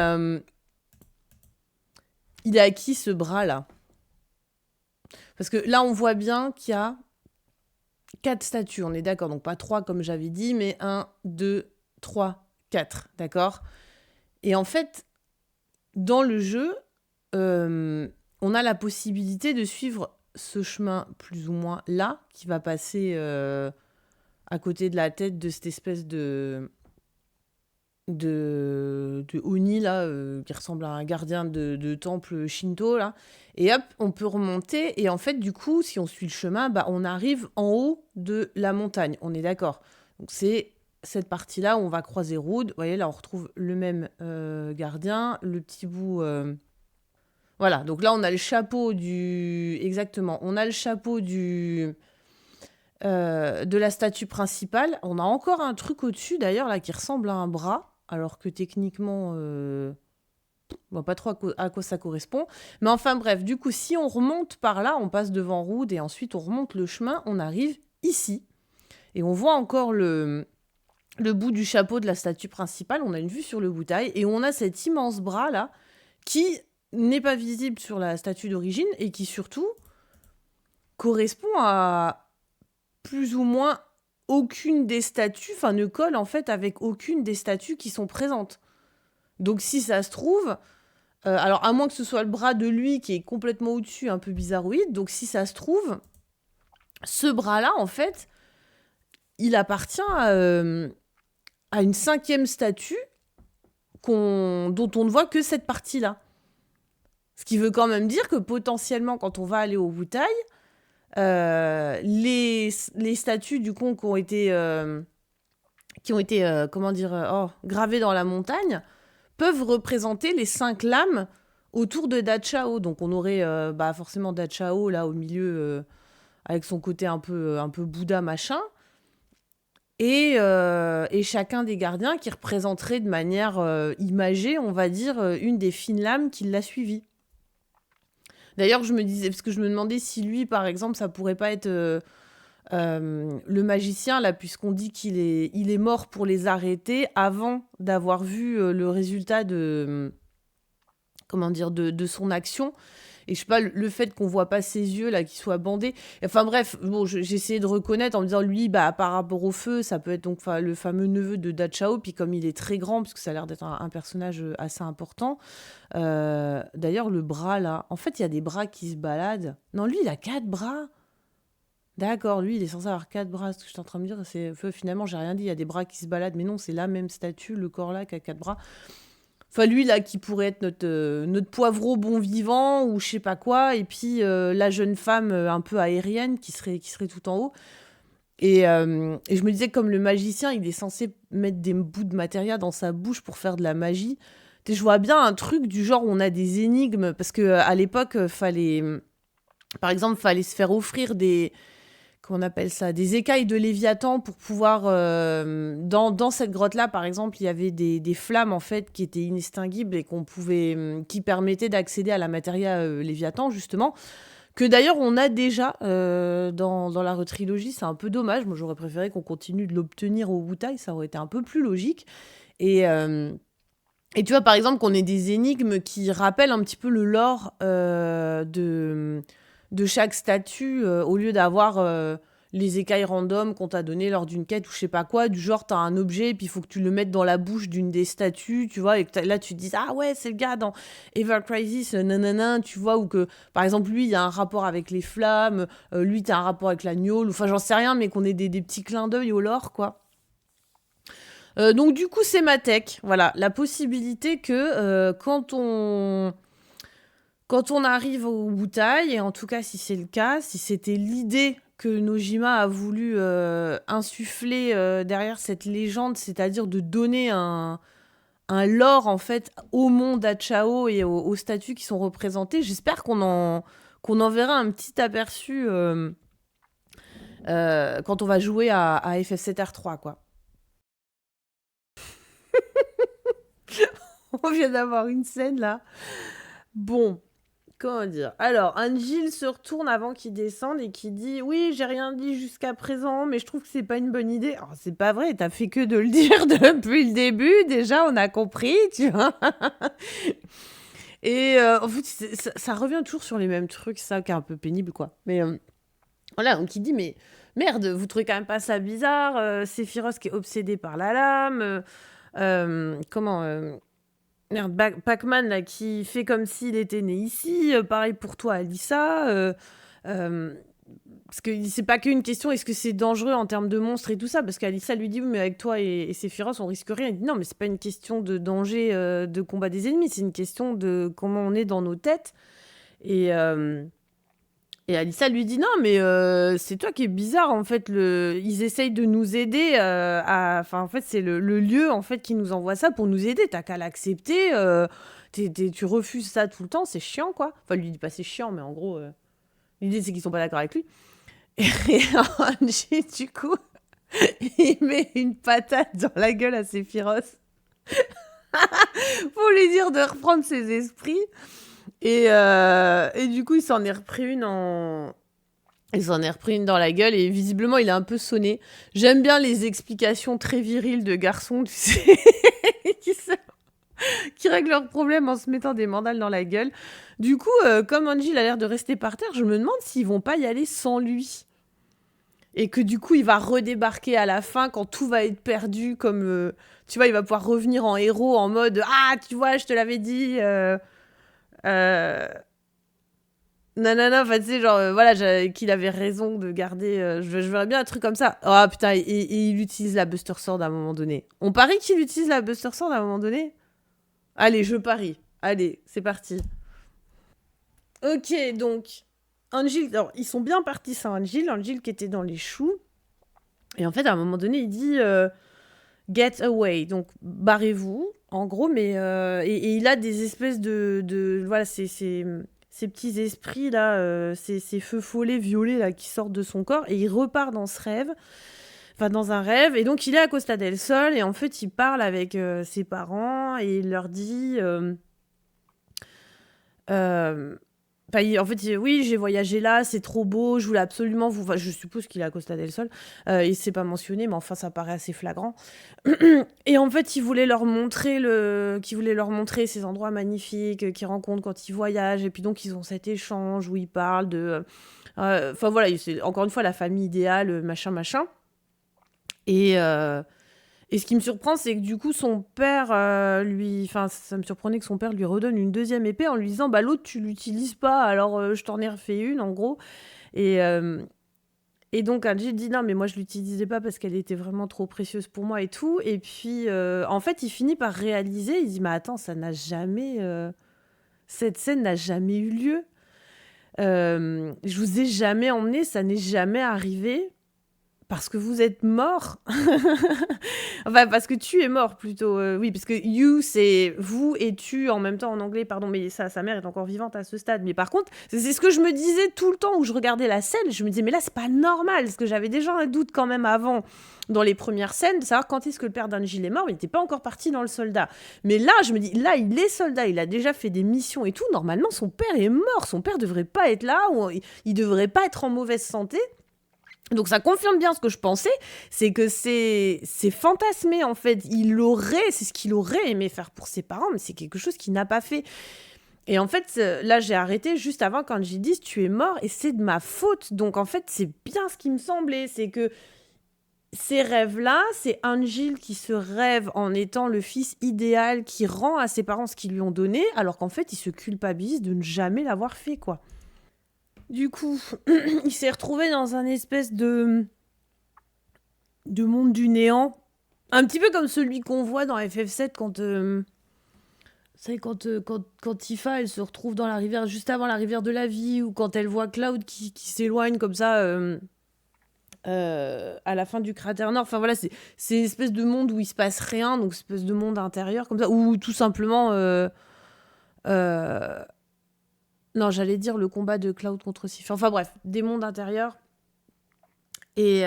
il est à qui ce bras là? Parce que là, on voit bien qu'il y a 4 statues, on est d'accord. Donc pas 3 comme j'avais dit, mais 1, 2, 3, 4, d'accord. Et en fait, dans le jeu, on a la possibilité de suivre ce chemin plus ou moins là, qui va passer à côté de la tête de cette espèce de Oni, là, qui ressemble à un gardien de temple Shinto, là. Et hop, on peut remonter. Et en fait, du coup, si on suit le chemin, bah, on arrive en haut de la montagne. On est d'accord. Donc, c'est cette partie-là où on va croiser Rude. Vous voyez, là, on retrouve le même gardien. Le petit bout... Voilà, donc là, on a le chapeau du... Exactement, on a le chapeau du... de la statue principale. On a encore un truc au-dessus, d'ailleurs, là, qui ressemble à un bras, alors que techniquement, on voit pas trop à quoi ça correspond. Mais enfin, bref, du coup, si on remonte par là, on passe devant Rude et ensuite on remonte le chemin, on arrive ici. Et on voit encore le bout du chapeau de la statue principale. On a une vue sur le Wutai et on a cet immense bras-là qui n'est pas visible sur la statue d'origine et qui surtout correspond à plus ou moins aucune des statues, enfin ne colle en fait avec aucune des statues qui sont présentes. Donc si ça se trouve, alors à moins que ce soit le bras de lui qui est complètement au-dessus, un peu bizarroïde, donc si ça se trouve, ce bras-là en fait, il appartient à une 5e statue dont on ne voit que cette partie-là. Ce qui veut quand même dire que potentiellement, quand on va aller au Wutai, les statues du coup qui ont été comment dire, gravées dans la montagne peuvent représenter les 5 lames autour de Dachao. Donc on aurait forcément Dachao là au milieu avec son côté un peu Bouddha machin. Et chacun des gardiens qui représenterait de manière imagée, on va dire, une des fines lames qui l'a suivi. D'ailleurs, je me disais, parce que je me demandais si lui, par exemple, ça pourrait pas être le magicien, là, puisqu'on dit qu'il est mort pour les arrêter avant d'avoir vu le résultat de son action. Et je sais pas, le fait qu'on voit pas ses yeux, là, qui soient bandés. Enfin bref, bon, j'ai essayé de reconnaître en me disant, lui, par rapport au feu, ça peut être donc le fameux neveu de Dachao. Puis comme il est très grand, parce que ça a l'air d'être un personnage assez important. D'ailleurs, le bras, là, en fait, il y a des bras qui se baladent. Non, lui, il a 4 bras. D'accord, lui, il est censé avoir 4 bras. Ce que je suis en train de me dire, c'est finalement, j'ai rien dit, il y a des bras qui se baladent. Mais non, c'est la même statue, le corps là, qui a 4 bras. Enfin, lui, là, qui pourrait être notre poivreau bon vivant ou je sais pas quoi. Et puis, la jeune femme un peu aérienne qui serait tout en haut. Et je me disais, comme le magicien, il est censé mettre des bouts de matériel dans sa bouche pour faire de la magie. Je vois bien un truc du genre où on a des énigmes. Parce qu'à l'époque, par exemple, fallait se faire offrir des... Comment on appelle ça, des écailles de Léviathan pour pouvoir... dans cette grotte-là, par exemple, il y avait des flammes, en fait, qui étaient inextinguibles et qui permettaient d'accéder à la matéria Léviathan, justement. Que d'ailleurs, on a déjà dans la retrilogie. C'est un peu dommage. Moi, j'aurais préféré qu'on continue de l'obtenir au Wutai. Ça aurait été un peu plus logique. Et tu vois, par exemple, qu'on ait des énigmes qui rappellent un petit peu le lore de chaque statue, au lieu d'avoir les écailles random qu'on t'a donné lors d'une quête ou je sais pas quoi, du genre t'as un objet et puis il faut que tu le mettes dans la bouche d'une des statues, tu vois, et que là tu te dis ah ouais c'est le gars dans Ever Crisis, nanana, tu vois, ou que par exemple lui il y a un rapport avec les flammes, lui t'as un rapport avec la gnôle, enfin j'en sais rien, mais qu'on ait des petits clins d'œil au lore quoi. Donc du coup c'est ma tech, voilà, la possibilité que quand on arrive au Wutai, et en tout cas si c'est le cas, si c'était l'idée que Nojima a voulu insuffler derrière cette légende, c'est-à-dire de donner un lore en fait au monde Dachao et aux statues qui sont représentées, j'espère qu'on en verra un petit aperçu quand on va jouer à FF7R3 quoi. On vient d'avoir une scène là. Bon. Comment dire? Alors, Angel se retourne avant qu'il descende et qui dit « Oui, j'ai rien dit jusqu'à présent, mais je trouve que c'est pas une bonne idée. » Alors, c'est pas vrai, t'as fait que de le dire depuis le début. Déjà, on a compris, tu vois. Et en fait, ça revient toujours sur les mêmes trucs, ça qui est un peu pénible, quoi. Mais voilà, donc il dit, mais merde, vous trouvez quand même pas ça bizarre Sephiroth qui est obsédé par la lame. Comment merde, Pac-Man, là, qui fait comme s'il était né ici. Pareil pour toi, Alissa. Euh, Parce que c'est pas qu'une question, est-ce que c'est dangereux en termes de monstres et tout ça? Parce qu'Alissa lui dit, oui, mais avec toi et Sephiroth, on risque rien. Il dit, non, mais c'est pas une question de danger de combat des ennemis, c'est une question de comment on est dans nos têtes. Et, euh, et Alissa lui dit, non, mais c'est toi qui est bizarre, en fait. Ils essayent de nous aider Enfin, en fait, c'est le lieu, en fait, qui nous envoie ça pour nous aider. T'as qu'à l'accepter. Tu refuses ça tout le temps, c'est chiant, quoi. Enfin, lui dit pas c'est chiant, mais en gros, l'idée, c'est qu'ils sont pas d'accord avec lui. Et Angie, du coup, il met une patate dans la gueule à Sephiroth pour lui dire de reprendre ses esprits. Et du coup, il s'en est repris une dans la gueule et visiblement, il est un peu sonné. J'aime bien les explications très viriles de garçons, tu sais, qui, qui règlent leurs problèmes en se mettant des mandales dans la gueule. Du coup, comme Angie il a l'air de rester par terre, je me demande s'ils vont pas y aller sans lui. Et que du coup, il va redébarquer à la fin quand tout va être perdu, comme, tu vois, il va pouvoir revenir en héros en mode « Ah, tu vois, je te l'avais dit nanana, enfin, tu sais, genre, voilà, qu'il avait raison de garder... je verrais bien un truc comme ça. Oh, putain, et il utilise la Buster Sword à un moment donné. On parie qu'il utilise la Buster Sword à un moment donné? Allez, je parie. Allez, c'est parti. Ok, donc... Angel, alors, ils sont bien partis sans Angel qui était dans les choux. Et en fait, à un moment donné, il dit get away, donc barrez-vous, en gros, mais et il a des espèces voilà, ces petits esprits là, ces feux follets violets là qui sortent de son corps, et il repart dans ce rêve, enfin dans un rêve, et donc il est à Costa del Sol, et en fait il parle avec ses parents et il leur dit euh, en fait, oui, j'ai voyagé là, c'est trop beau, je voulais absolument vous... Enfin, je suppose qu'il est à Costa del Sol, il s'est pas mentionné, mais enfin, ça paraît assez flagrant. Et en fait, il voulait leur montrer ces endroits magnifiques qu'ils rencontrent quand ils voyagent, et puis donc, ils ont cet échange où ils parlent de... Enfin, voilà, c'est encore une fois la famille idéale, machin, machin. Et... Et ce qui me surprend, c'est que du coup, son père Enfin, ça me surprenait que son père lui redonne une deuxième épée en lui disant bah l'autre, tu l'utilises pas, alors je t'en ai refait une, en gros. Et, euh, et donc, Angie dit non, mais moi, je l'utilisais pas parce qu'elle était vraiment trop précieuse pour moi et tout. Et puis, en fait, il finit par réaliser il dit mais attends, ça n'a jamais. Cette scène n'a jamais eu lieu. Je vous ai jamais emmené, ça n'est jamais arrivé. Parce que vous êtes mort. Enfin, parce que tu es mort plutôt. Oui, parce que you, c'est vous et tu en même temps en anglais, pardon, mais sa mère est encore vivante à ce stade. Mais par contre, c'est ce que je me disais tout le temps où je regardais la scène. Je me disais, mais là, c'est pas normal. Parce que j'avais déjà un doute quand même avant, dans les premières scènes, de savoir quand est-ce que le père d'Angel est mort. Mais il n'était pas encore parti dans le soldat. Mais là, je me dis, là, il est soldat. Il a déjà fait des missions et tout. Normalement, son père est mort. Son père devrait pas être là. Ou il devrait pas être en mauvaise santé. Donc ça confirme bien ce que je pensais, c'est que c'est fantasmé en fait. C'est ce qu'il aurait aimé faire pour ses parents, mais c'est quelque chose qu'il n'a pas fait. Et en fait, là j'ai arrêté juste avant quand j'ai dit tu es mort et c'est de ma faute. Donc en fait, c'est bien ce qui me semblait, c'est que ces rêves-là, c'est Angel qui se rêve en étant le fils idéal qui rend à ses parents ce qu'ils lui ont donné, alors qu'en fait, il se culpabilise de ne jamais l'avoir fait, quoi. Du coup, il s'est retrouvé dans un espèce de monde du néant. Un petit peu comme celui qu'on voit dans FF7 quand... quand Tifa, elle se retrouve dans la rivière, juste avant la rivière de la vie, ou quand elle voit Cloud qui s'éloigne comme ça à la fin du cratère nord. Enfin voilà, c'est une espèce de monde où il se passe rien, donc espèce de monde intérieur comme ça, ou tout simplement... non, j'allais dire le combat de Cloud contre Tifa. Enfin bref, des mondes intérieurs. Et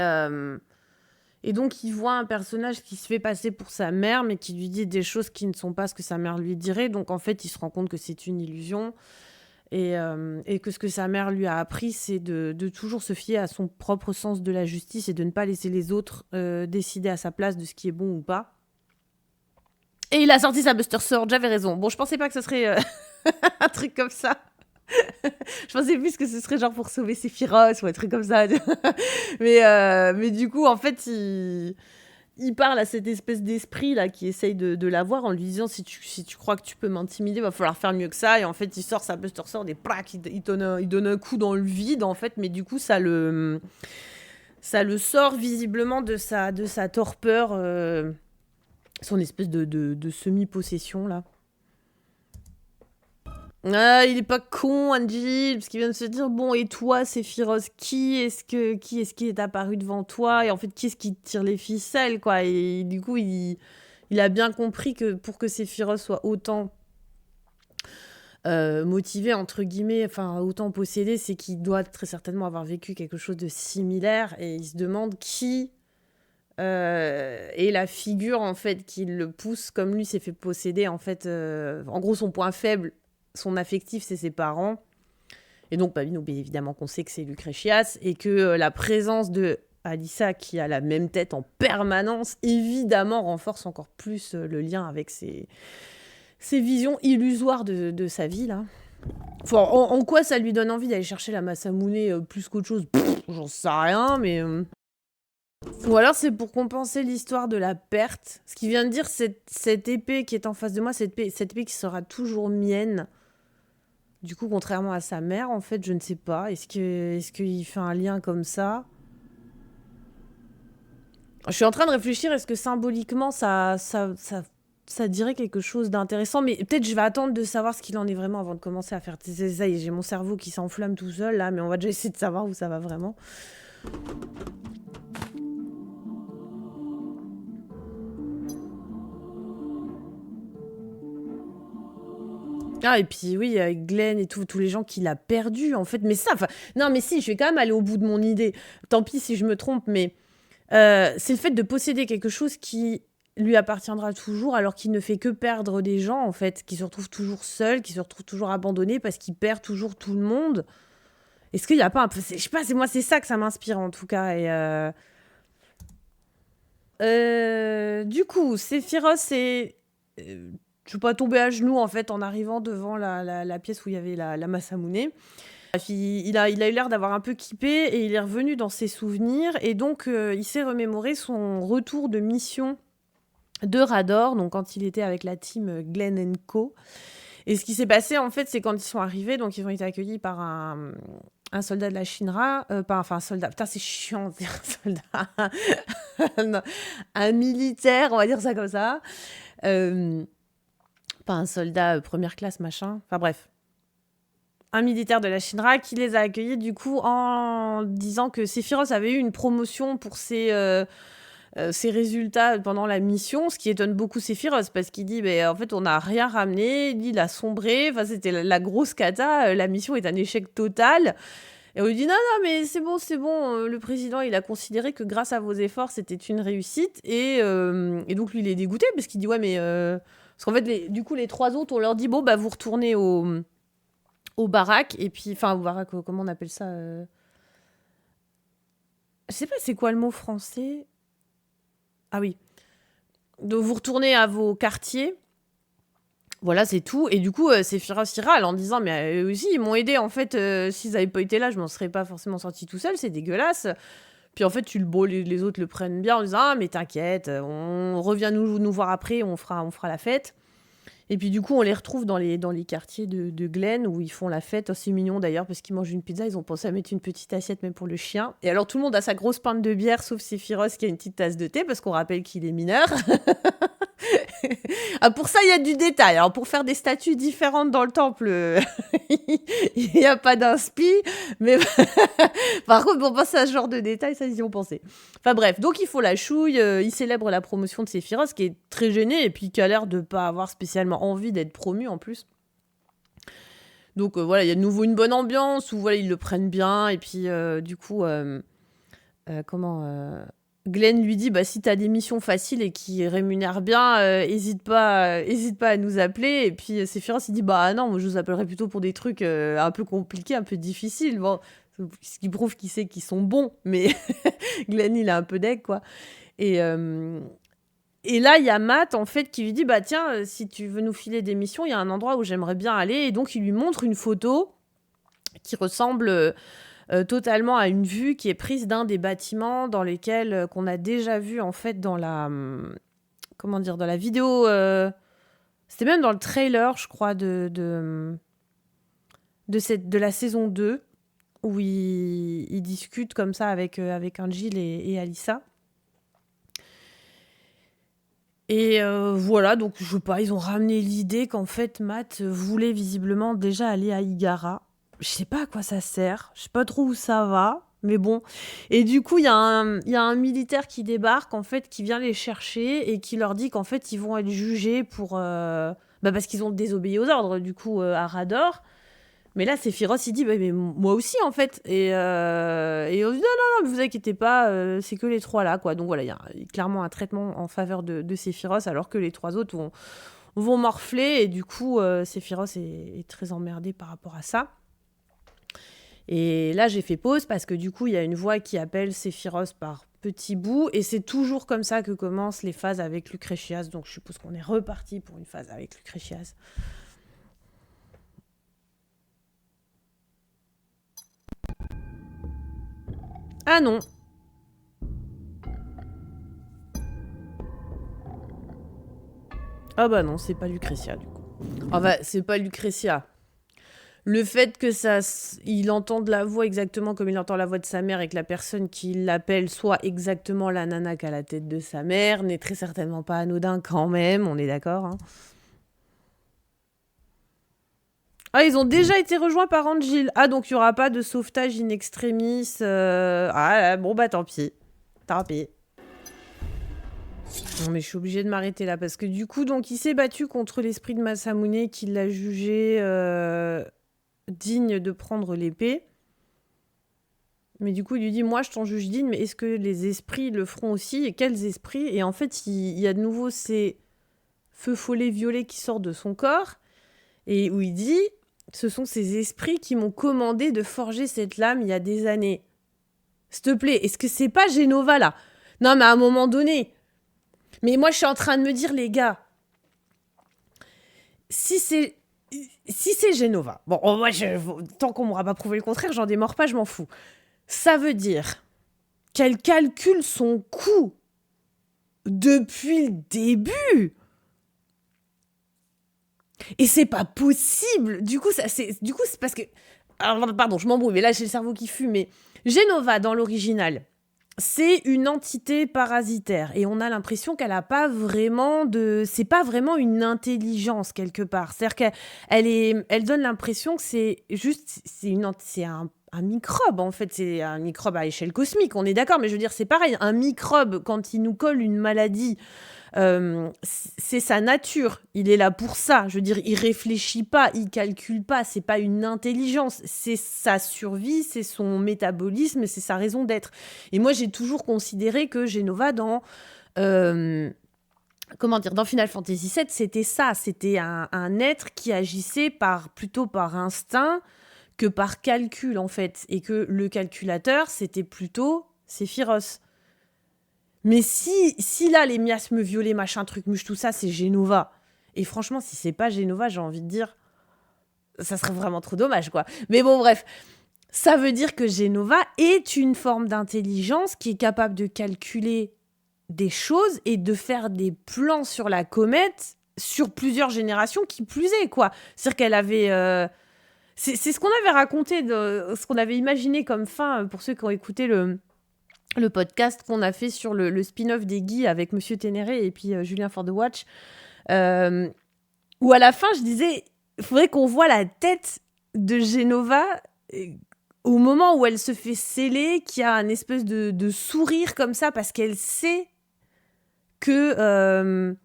donc, il voit un personnage qui se fait passer pour sa mère, mais qui lui dit des choses qui ne sont pas ce que sa mère lui dirait. Donc, en fait, il se rend compte que c'est une illusion. Et que ce que sa mère lui a appris, c'est de toujours se fier à son propre sens de la justice et de ne pas laisser les autres décider à sa place de ce qui est bon ou pas. Et il a sorti sa Buster Sword, j'avais raison. Bon, je pensais pas que ce serait Un truc comme ça. Je pensais plus que ce serait genre pour sauver Sephiroth ou un truc comme ça. Mais du coup, en fait, il parle à cette espèce d'esprit là qui essaye de l'avoir en lui disant si tu crois que tu peux m'intimider, va falloir faire mieux que ça. Et en fait, il sort sa Buster Sword et prac, il donne un coup dans le vide en fait. Mais du coup, ça le sort visiblement de sa torpeur, son espèce de semi-possession là. Ah, il est pas con, Angie, parce qu'il vient de se dire, bon, et toi, Sephiroth, qui est apparu devant toi? Et en fait, qui est-ce qui tire les ficelles, quoi? Et du coup, il a bien compris que pour que Sephiroth soit autant motivé, entre guillemets, enfin, autant possédé, c'est qu'il doit très certainement avoir vécu quelque chose de similaire. Et il se demande qui est la figure, en fait, qui le pousse, comme lui s'est fait posséder, en fait. En gros, son point faible, son affectif, c'est ses parents. Et donc, bah, bien évidemment qu'on sait que c'est Lucretias et que la présence de Alissa, qui a la même tête en permanence, évidemment renforce encore plus le lien avec ses visions illusoires de sa vie, là. Enfin, en quoi ça lui donne envie d'aller chercher la Masamune plus qu'autre chose? J'en sais rien, mais... Ou alors c'est pour compenser l'histoire de la perte. Ce qu'il vient de dire, cette épée qui est en face de moi, cette épée qui sera toujours mienne. Du coup, contrairement à sa mère, en fait, je ne sais pas. Est-ce qu'il fait un lien comme ça? Je suis en train de réfléchir, est-ce que symboliquement, ça dirait quelque chose d'intéressant? Mais peut-être je vais attendre de savoir ce qu'il en est vraiment avant de commencer à faire... Ça y est, j'ai mon cerveau qui s'enflamme tout seul, là, mais on va déjà essayer de savoir où ça va vraiment. Ah, et puis oui, avec Glenn et tous les gens qu'il a perdus, en fait. Mais ça, enfin, non, mais si, je vais quand même aller au bout de mon idée. Tant pis si je me trompe, mais c'est le fait de posséder quelque chose qui lui appartiendra toujours, alors qu'il ne fait que perdre des gens, en fait, qui se retrouvent toujours seuls, qui se retrouvent toujours abandonnés parce qu'il perd toujours tout le monde. Est-ce qu'il n'y a pas un peu... Je sais pas, c'est moi, c'est ça que ça m'inspire, en tout cas. Et du coup, Sephiroth, c'est... je suis pas tombée à genoux en fait en arrivant devant la pièce où il y avait la Masamune. Il a eu l'air d'avoir un peu kippé et il est revenu dans ses souvenirs et donc il s'est remémoré son retour de mission de Rador, donc quand il était avec la team Glenn & Co. Et ce qui s'est passé en fait, c'est quand ils sont arrivés, donc ils ont été accueillis par un soldat de la Shinra, enfin un soldat, putain c'est chiant de dire un soldat, Non, un militaire, on va dire ça comme ça. Pas un soldat première classe, machin. Enfin bref. Un militaire de la Shinra qui les a accueillis du coup en disant que Sephiroth avait eu une promotion pour ses résultats pendant la mission, ce qui étonne beaucoup Sephiroth parce qu'il dit en fait on n'a rien ramené, il a sombré, enfin c'était la grosse cata, la mission est un échec total. Et on lui dit non mais c'est bon, le président il a considéré que grâce à vos efforts c'était une réussite et donc lui il est dégoûté parce qu'il dit ouais mais parce qu'en fait du coup les trois autres on leur dit bon bah vous retournez au baraque et puis enfin au baraque comment on appelle ça je sais pas c'est quoi le mot français. Ah oui, donc vous retournez à vos quartiers. Voilà, c'est tout. Et du coup, Sephiroth râle en disant mais eux aussi, ils m'ont aidé. En fait, s'ils n'avaient pas été là, je m'en serais pas forcément sorti tout seul. C'est dégueulasse. Puis en fait, les autres le prennent bien en disant ah mais t'inquiète, on revient nous voir après, on fera la fête. Et puis du coup, on les retrouve dans les quartiers de Glenn où ils font la fête. Oh, c'est mignon d'ailleurs parce qu'ils mangent une pizza. Ils ont pensé à mettre une petite assiette même pour le chien. Et alors tout le monde a sa grosse pinte de bière sauf Sephiroth qui a une petite tasse de thé parce qu'on rappelle qu'il est mineur. Ah, pour ça, il y a du détail. Alors, pour faire des statues différentes dans le temple, il n'y a pas d'inspi. Mais par contre, pour penser à ce genre de détails, ça, ils y ont pensé. Enfin bref, donc il faut la chouille. Il célèbre la promotion de Sephiroth, qui est très gêné et puis qui a l'air de ne pas avoir spécialement envie d'être promu en plus. Donc voilà, il y a de nouveau une bonne ambiance où voilà, ils le prennent bien. Et puis du coup, Glenn lui dit si t'as des missions faciles et qui rémunèrent bien, hésite pas à nous appeler. Et puis Sephiroth il dit non, moi je vous appellerai plutôt pour des trucs un peu compliqués, un peu difficiles. Bon, ce qui prouve qu'il sait qu'ils sont bons, mais Glenn il a un peu d'aigle quoi. Et Et là, il y a Matt, en fait, qui lui dit, bah tiens, si tu veux nous filer des missions, il y a un endroit où j'aimerais bien aller. Et donc, il lui montre une photo qui ressemble totalement à une vue qui est prise d'un des bâtiments dans lesquels, qu'on a déjà vu, en fait, dans la... comment dire, dans la vidéo... c'était même dans le trailer, je crois, de la saison 2, où ils discutent comme ça avec Angel et Alyssa. Et voilà, donc je sais pas, ils ont ramené l'idée qu'en fait Matt voulait visiblement déjà aller à Igara. Je sais pas à quoi ça sert, je sais pas trop où ça va, mais bon. Et du coup, il y a un militaire qui débarque, en fait, qui vient les chercher et qui leur dit qu'en fait, ils vont être jugés pour... parce qu'ils ont désobéi aux ordres, du coup, à Rador. Mais là, Sephiroth, il dit, bah, mais moi aussi, en fait. Et on dit, non, mais vous inquiétez pas, c'est que les trois là, quoi. Donc voilà, il y a clairement un traitement en faveur de Sephiroth, alors que les trois autres vont morfler. Et du coup, Sephiroth est très emmerdé par rapport à ça. Et là, j'ai fait pause parce que du coup, il y a une voix qui appelle Sephiroth par petits bouts. Et c'est toujours comme ça que commencent les phases avec Lucretias. Donc je suppose qu'on est reparti pour une phase avec Lucretias. Ah non. Ah bah non, c'est pas Lucretia du coup. Ah bah c'est pas Lucretia. Le fait que il entende la voix exactement comme il entend la voix de sa mère et que la personne qui l'appelle soit exactement la nana qui a la tête de sa mère n'est très certainement pas anodin quand même, on est d'accord, hein. Ah, ils ont déjà été rejoints par Angel. Ah, donc il n'y aura pas de sauvetage in extremis. Ah, bon bah tant pis. Tant pis. Non mais je suis obligée de m'arrêter là parce que du coup donc il s'est battu contre l'esprit de Masamune qui l'a jugé digne de prendre l'épée. Mais du coup il lui dit moi je t'en juge digne mais est-ce que les esprits le feront aussi et quels esprits? Et en fait il y a de nouveau ces feux follets violets qui sortent de son corps et où il dit ce sont ces esprits qui m'ont commandé de forger cette lame il y a des années. S'il te plaît, est-ce que c'est pas Genova là? Non mais à un moment donné... Mais moi, je suis en train de me dire, les gars, si c'est Genova, bon, moi, tant qu'on m'aura pas prouvé le contraire, j'en démords pas, je m'en fous. Ça veut dire qu'elle calcule son coût depuis le début. Et c'est pas possible. Du coup, c'est parce que... Alors, pardon, je m'embrouille, mais là, j'ai le cerveau qui fume. Mais Genova, dans l'original, c'est une entité parasitaire et on a l'impression qu'elle a pas vraiment c'est pas vraiment une intelligence quelque part. C'est-à-dire elle donne l'impression que c'est juste, c'est un microbe en fait, c'est un microbe à échelle cosmique, on est d'accord, mais je veux dire, c'est pareil, un microbe, quand il nous colle une maladie, c'est sa nature, il est là pour ça. Je veux dire, il réfléchit pas, il calcule pas, c'est pas une intelligence, c'est sa survie, c'est son métabolisme, c'est sa raison d'être. Et moi, j'ai toujours considéré que Genova dans dans Final Fantasy VII, c'était ça, c'était un être qui agissait plutôt par instinct que par calcul en fait, et que le calculateur, c'était plutôt Sephiroth. Mais si là, les miasmes violets, machin, truc, muche, tout ça, c'est Genova. Et franchement, si c'est pas Genova, j'ai envie de dire, ça serait vraiment trop dommage, quoi. Mais bon, bref. Ça veut dire que Genova est une forme d'intelligence qui est capable de calculer des choses et de faire des plans sur la comète sur plusieurs générations, qui plus est, quoi. C'est-à-dire qu'elle avait... C'est ce qu'on avait raconté, ce qu'on avait imaginé comme fin, pour ceux qui ont écouté le podcast qu'on a fait sur le spin-off des Guy avec Monsieur Ténéré et puis Julien For The Watch, où à la fin, je disais, il faudrait qu'on voit la tête de Genova au moment où elle se fait sceller, qu'il y a un espèce de sourire comme ça, parce qu'elle sait que,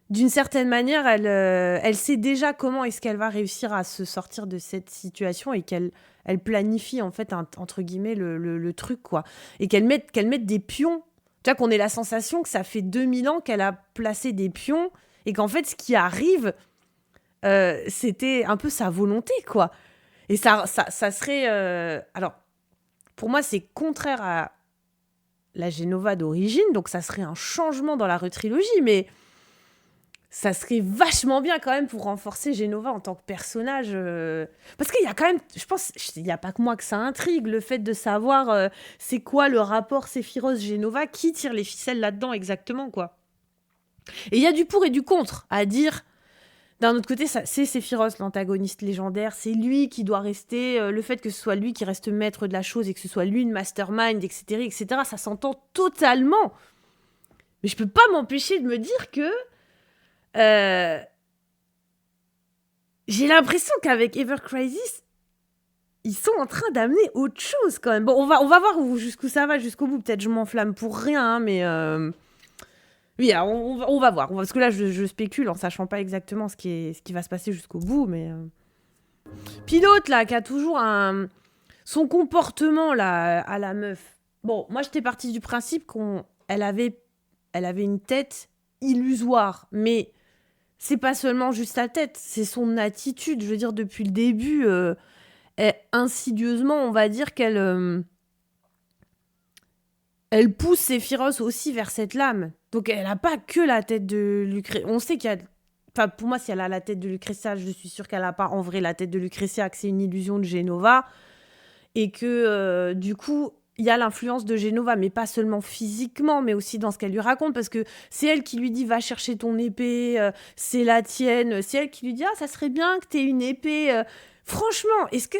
d'une certaine manière, elle sait déjà comment est-ce qu'elle va réussir à se sortir de cette situation et qu'elle planifie, en fait, entre guillemets, le truc, quoi. Et qu'elle mette des pions. Tu vois, qu'on ait la sensation que ça fait 2000 ans qu'elle a placé des pions et qu'en fait, ce qui arrive, c'était un peu sa volonté, quoi. Et ça serait... Alors, pour moi, c'est contraire à la Genova d'origine, donc ça serait un changement dans la retrilogie, mais ça serait vachement bien quand même pour renforcer Genova en tant que personnage. Parce qu'il y a quand même, je pense, il n'y a pas que moi que ça intrigue, le fait de savoir c'est quoi le rapport Sephiroth-Genova, qui tire les ficelles là-dedans exactement, quoi. Et il y a du pour et du contre à dire. D'un autre côté, c'est Sephiroth, l'antagoniste légendaire. C'est lui qui doit rester. Le fait que ce soit lui qui reste maître de la chose et que ce soit lui le mastermind, etc., ça s'entend totalement. Mais je peux pas m'empêcher de me dire que j'ai l'impression qu'avec Ever Crisis, ils sont en train d'amener autre chose quand même. Bon, on va voir jusqu'où ça va, jusqu'au bout. Peut-être je m'enflamme pour rien, hein, mais oui, alors on va voir. Parce que là, je spécule en sachant pas exactement ce qui va se passer jusqu'au bout, mais Pilote là, qui a toujours son comportement là à la meuf. Bon, moi j'étais partie du principe qu'elle avait une tête illusoire, mais c'est pas seulement juste sa tête, c'est son attitude. Je veux dire, depuis le début, insidieusement, on va dire qu'elle elle pousse Sephiroth aussi vers cette lame. Donc elle n'a pas que la tête de Lucrezia. On sait qu'il y a... Enfin, pour moi, si elle a la tête de Lucrezia, je suis sûre qu'elle n'a pas en vrai la tête de Lucrezia, que c'est une illusion de Genova. Et que, du coup, il y a l'influence de Genova, mais pas seulement physiquement, mais aussi dans ce qu'elle lui raconte. Parce que c'est elle qui lui dit « Va chercher ton épée, c'est la tienne ». C'est elle qui lui dit « Ah, ça serait bien que tu aies une épée. » Franchement, est-ce que...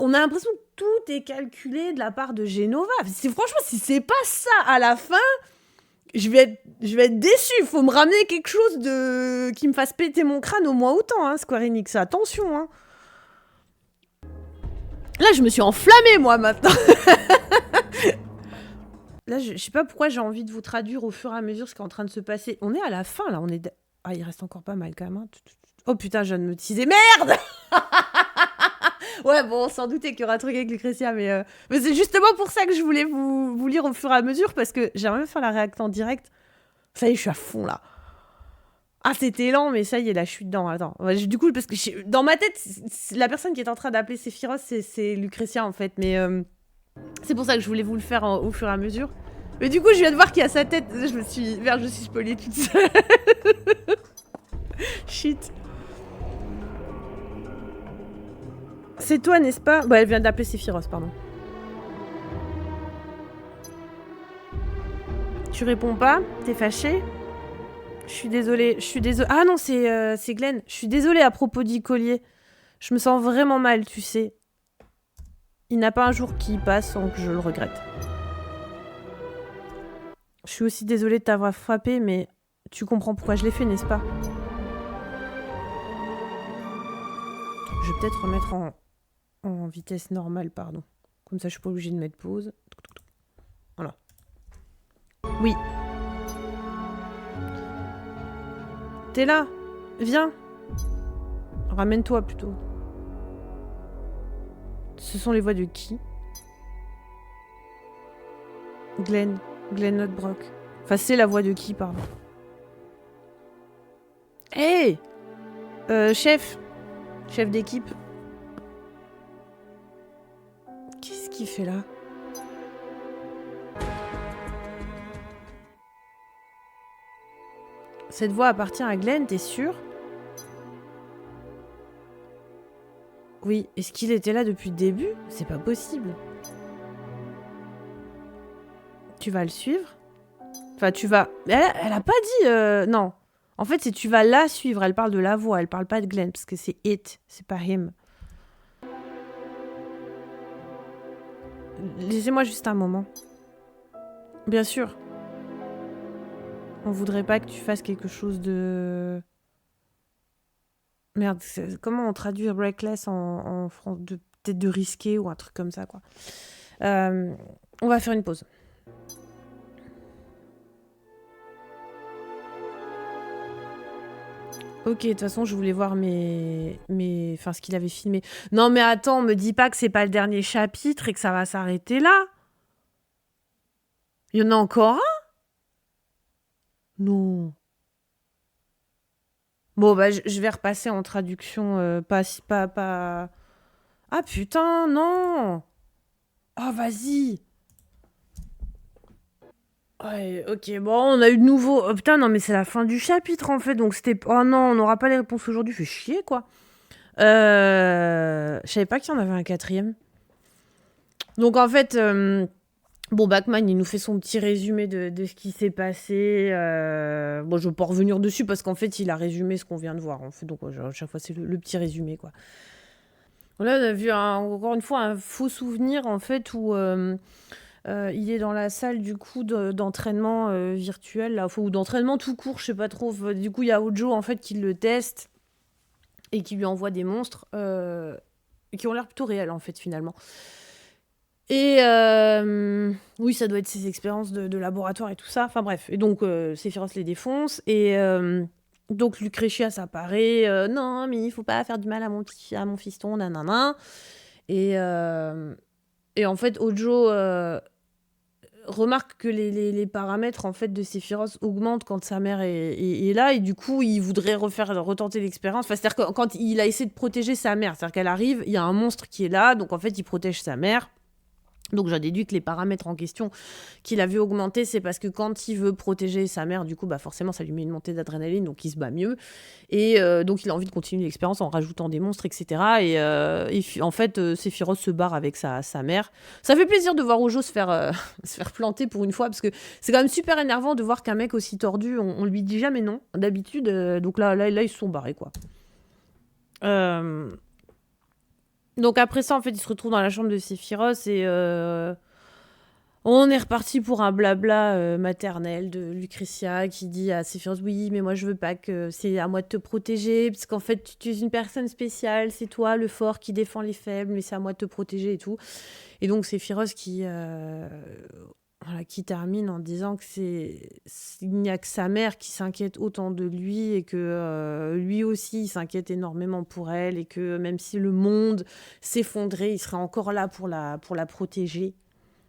On a l'impression que tout est calculé de la part de Genova. Franchement, si c'est pas ça à la fin, je vais être déçue. Il faut me ramener quelque chose qui me fasse péter mon crâne au moins autant, hein, Square Enix. Attention, hein. Là, je me suis enflammée, moi, maintenant. Là, je sais pas pourquoi j'ai envie de vous traduire au fur et à mesure ce qui est en train de se passer. On est à la fin, là. Ah, il reste encore pas mal, quand même. Hein. Oh, putain, je viens de me teaser. Merde. Ouais, bon, on s'en doutait qu'il y aura un truc avec Lucrezia, mais c'est justement pour ça que je voulais vous lire au fur et à mesure, parce que j'aimerais même faire la réacte en direct. Ça y est, je suis à fond, là. Ah, c'était lent, mais ça y est, là, je suis dedans. Attends. Du coup, parce que dans ma tête, la personne qui est en train d'appeler Sephiroth, c'est Lucrezia, en fait, mais c'est pour ça que je voulais vous le faire au fur et à mesure. Mais du coup, je viens de voir qu'il y a sa tête. Je me suis spoilée toute seule. Shit. C'est toi, n'est-ce pas? Bah, elle vient d'appeler Sephiroth, pardon. Tu réponds pas? T'es fâchée? Je suis désolée. Ah non, c'est Glenn. Je suis désolée à propos du collier. Je me sens vraiment mal, tu sais. Il n'a pas un jour qui passe sans que je le regrette. Je suis aussi désolée de t'avoir frappé, mais tu comprends pourquoi je l'ai fait, n'est-ce pas? Je vais peut-être remettre en vitesse normale, pardon. Comme ça, je suis pas obligée de mettre pause. Voilà. Oui. T'es là? Viens. Ramène-toi, plutôt. Ce sont les voix de qui? Glenn Lodbrok. Enfin, c'est la voix de qui, pardon? Hé chef d'équipe. Qu'est-ce qu'il fait là? Cette voix appartient à Glenn, t'es sûr? Oui, est-ce qu'il était là depuis le début? C'est pas possible. Tu vas le suivre? Enfin, tu vas... Elle a pas dit... Non. En fait, c'est tu vas la suivre. Elle parle de la voix, elle parle pas de Glenn, parce que c'est it, c'est pas him. Laissez-moi juste un moment. Bien sûr. On voudrait pas que tu fasses quelque chose de... Merde, comment on traduit reckless en français? Peut-être de risqué ou un truc comme ça, quoi. On va faire une pause. Ok, de toute façon, je voulais voir enfin, ce qu'il avait filmé. Non, mais attends, me dis pas que c'est pas le dernier chapitre et que ça va s'arrêter là. Il y en a encore un? Non. Bon, bah, je vais repasser en traduction, pas... Ah, putain, non! Oh, vas-y! Ouais, ok, bon, on a eu de nouveau. Oh, putain, non, mais c'est la fin du chapitre en fait, donc c'était. Oh non, on n'aura pas les réponses aujourd'hui, fait chier quoi. Je savais pas qu'il y en avait un quatrième. Donc en fait, bon, Bachman, il nous fait son petit résumé de ce qui s'est passé. Bon, je vais pas revenir dessus parce qu'en fait, il a résumé ce qu'on vient de voir. En fait, donc à chaque fois, c'est le petit résumé quoi. Là, on a vu encore une fois un faux souvenir en fait où. Il est dans la salle du coup d'entraînement virtuel là, ou d'entraînement tout court, je sais pas trop. Du coup, il y a Ojo en fait qui le teste et qui lui envoie des monstres qui ont l'air plutôt réels en fait finalement. Et oui, ça doit être ses expériences de laboratoire et tout ça. Enfin bref, et donc Sephiroth les défonce et donc Lucretias apparaît. Non, mais il faut pas faire du mal à mon fiston, nanana. Et et en fait, Ojo remarque que les paramètres en fait de Sephiroth augmentent quand sa mère est là et du coup il voudrait retenter l'expérience. Enfin, c'est-à-dire que quand il a essayé de protéger sa mère, c'est-à-dire qu'elle arrive, il y a un monstre qui est là, donc en fait il protège sa mère. Donc j'ai déduit que les paramètres en question qu'il a vu augmenter, c'est parce que quand il veut protéger sa mère, du coup, bah forcément, ça lui met une montée d'adrénaline, donc il se bat mieux. Et donc il a envie de continuer l'expérience en rajoutant des monstres, etc. Et en fait, Sephiroth se barre avec sa mère. Ça fait plaisir de voir Ojo se faire, se faire planter pour une fois, parce que c'est quand même super énervant de voir qu'un mec aussi tordu, on lui dit jamais non, d'habitude. Donc là, ils se sont barrés, quoi. Donc après ça, en fait, il se retrouve dans la chambre de Sephiroth et on est reparti pour un blabla maternel de Lucretia qui dit à Sephiroth, oui, mais moi je veux pas que c'est à moi de te protéger, parce qu'en fait tu es une personne spéciale, c'est toi le fort qui défend les faibles, mais c'est à moi de te protéger et tout. Et donc Sephiroth voilà, qui termine en disant que il n'y a que sa mère qui s'inquiète autant de lui et que lui aussi il s'inquiète énormément pour elle et que même si le monde s'effondrait, il serait encore là pour la protéger.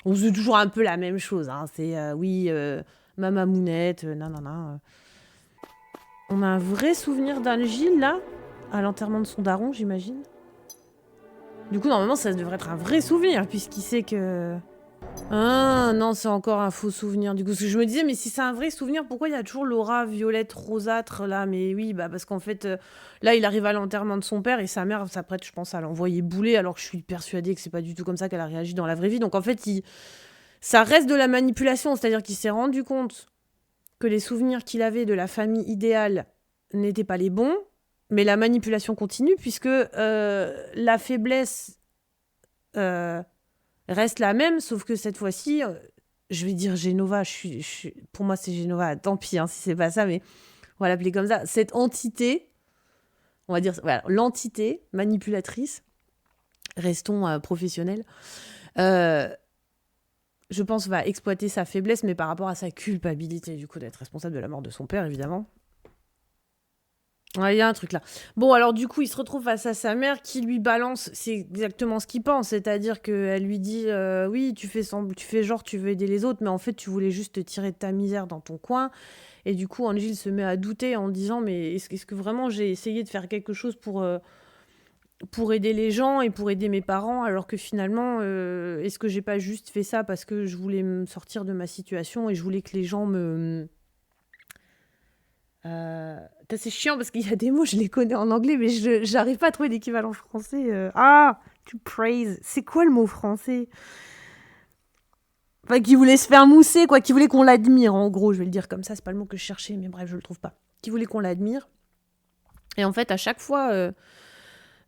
On se dit toujours un peu la même chose, hein. C'est oui, ma mamounette, nanana. On a un vrai souvenir d'Angile là, à l'enterrement de son daron, j'imagine. Du coup, normalement, ça devrait être un vrai souvenir, puisqu'il sait que. Ah non, c'est encore un faux souvenir. Du coup, parce que je me disais, mais si c'est un vrai souvenir, pourquoi il y a toujours l'aura violette rosâtre là? Mais oui, bah parce qu'en fait, là, il arrive à l'enterrement de son père et sa mère s'apprête, je pense, à l'envoyer bouler, alors que je suis persuadée que c'est pas du tout comme ça qu'elle a réagi dans la vraie vie. Donc en fait, ça reste de la manipulation, c'est-à-dire qu'il s'est rendu compte que les souvenirs qu'il avait de la famille idéale n'étaient pas les bons, mais la manipulation continue puisque la faiblesse reste la même, sauf que cette fois-ci, je vais dire Genova, pour moi c'est Genova, tant pis hein, si c'est pas ça, mais on va l'appeler comme ça. Cette entité, on va dire voilà, l'entité manipulatrice, restons professionnels, je pense, va exploiter sa faiblesse, mais par rapport à sa culpabilité, du coup, d'être responsable de la mort de son père, évidemment. Ouais, il y a un truc là. Bon, alors du coup, il se retrouve face à sa mère qui lui balance, c'est exactement ce qu'il pense, c'est-à-dire qu'elle lui dit oui, tu fais genre tu veux aider les autres, mais en fait, tu voulais juste te tirer de ta misère dans ton coin. Et du coup, Angel se met à douter en disant mais est-ce que vraiment j'ai essayé de faire quelque chose pour aider les gens et pour aider mes parents, alors que finalement, est-ce que j'ai pas juste fait ça parce que je voulais me sortir de ma situation et je voulais que les gens me... C'est chiant parce qu'il y a des mots, je les connais en anglais, mais j'arrive pas à trouver d'équivalent français. To praise. C'est quoi le mot français? Enfin, qui voulait se faire mousser, quoi. Qui voulait qu'on l'admire, en gros. Je vais le dire comme ça, c'est pas le mot que je cherchais, mais bref, je le trouve pas. Qui voulait qu'on l'admire. Et en fait, à chaque fois...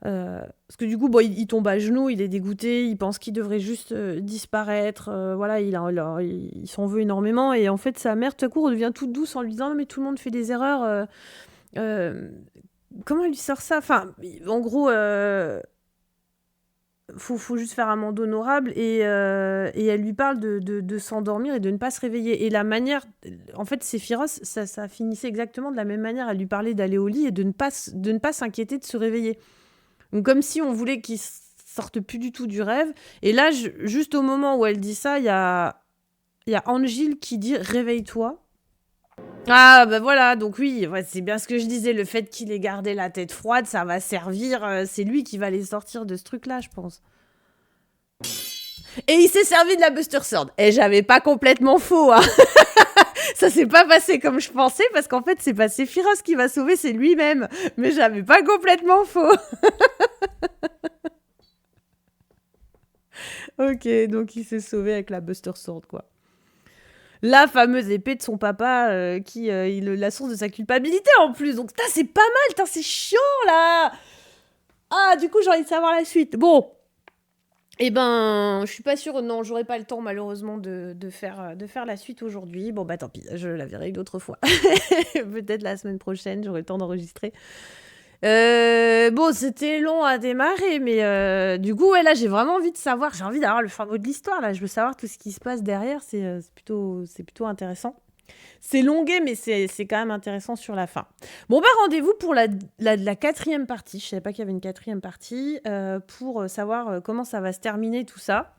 parce que du coup, bon, il tombe à genoux, il est dégoûté, il pense qu'il devrait juste disparaître. Voilà, il s'en veut énormément. Et en fait, sa mère, tout à coup, redevient toute douce en lui disant non, mais tout le monde fait des erreurs. Comment elle lui sort ça? Enfin, en gros, faut juste faire un monde honorable. Et elle lui parle de s'endormir et de ne pas se réveiller. Et la manière. En fait, Sephiroth, ça finissait exactement de la même manière. Elle lui parlait d'aller au lit et de ne pas s'inquiéter de se réveiller. Donc, comme si on voulait qu'il sorte plus du tout du rêve. Et là, juste au moment où elle dit ça, il y a Angel qui dit « Réveille-toi ». Ah, bah voilà, donc oui, ouais, c'est bien ce que je disais. Le fait qu'il ait gardé la tête froide, ça va servir. C'est lui qui va les sortir de ce truc-là, je pense. Et il s'est servi de la Buster Sword. Et j'avais pas complètement faux, hein. Ça s'est pas passé comme je pensais, parce qu'en fait, c'est pas Sephiroth qui va sauver, c'est lui-même. Mais j'avais pas complètement faux. Ok, donc il s'est sauvé avec la Buster Sword, quoi. La fameuse épée de son papa, qui est la source de sa culpabilité, en plus. Donc, c'est pas mal, c'est chiant, là. Ah, du coup, j'ai envie de savoir la suite. Bon. Eh ben, je suis pas sûre, non, j'aurai pas le temps malheureusement de faire la suite aujourd'hui. Bon bah tant pis, je la verrai une autre fois. Peut-être la semaine prochaine, j'aurai le temps d'enregistrer. Bon, c'était long à démarrer, mais du coup, ouais, là, j'ai vraiment envie de savoir, j'ai envie d'avoir le fin mot de l'histoire, là. Je veux savoir tout ce qui se passe derrière, c'est plutôt intéressant. C'est longué, mais c'est quand même intéressant sur la fin. Bon, bah, rendez-vous pour la 4e partie. Je savais pas qu'il y avait une 4e partie, pour savoir comment ça va se terminer tout ça.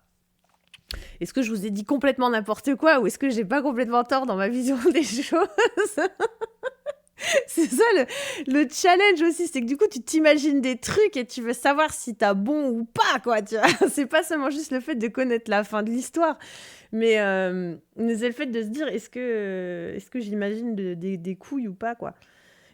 Est-ce que je vous ai dit complètement n'importe quoi ou est-ce que j'ai pas complètement tort dans ma vision des choses? C'est ça le challenge aussi, c'est que du coup tu t'imagines des trucs et tu veux savoir si t'as bon ou pas, quoi, tu vois. C'est pas seulement juste le fait de connaître la fin de l'histoire, mais c'est le fait de se dire est-ce que j'imagine des couilles ou pas, quoi.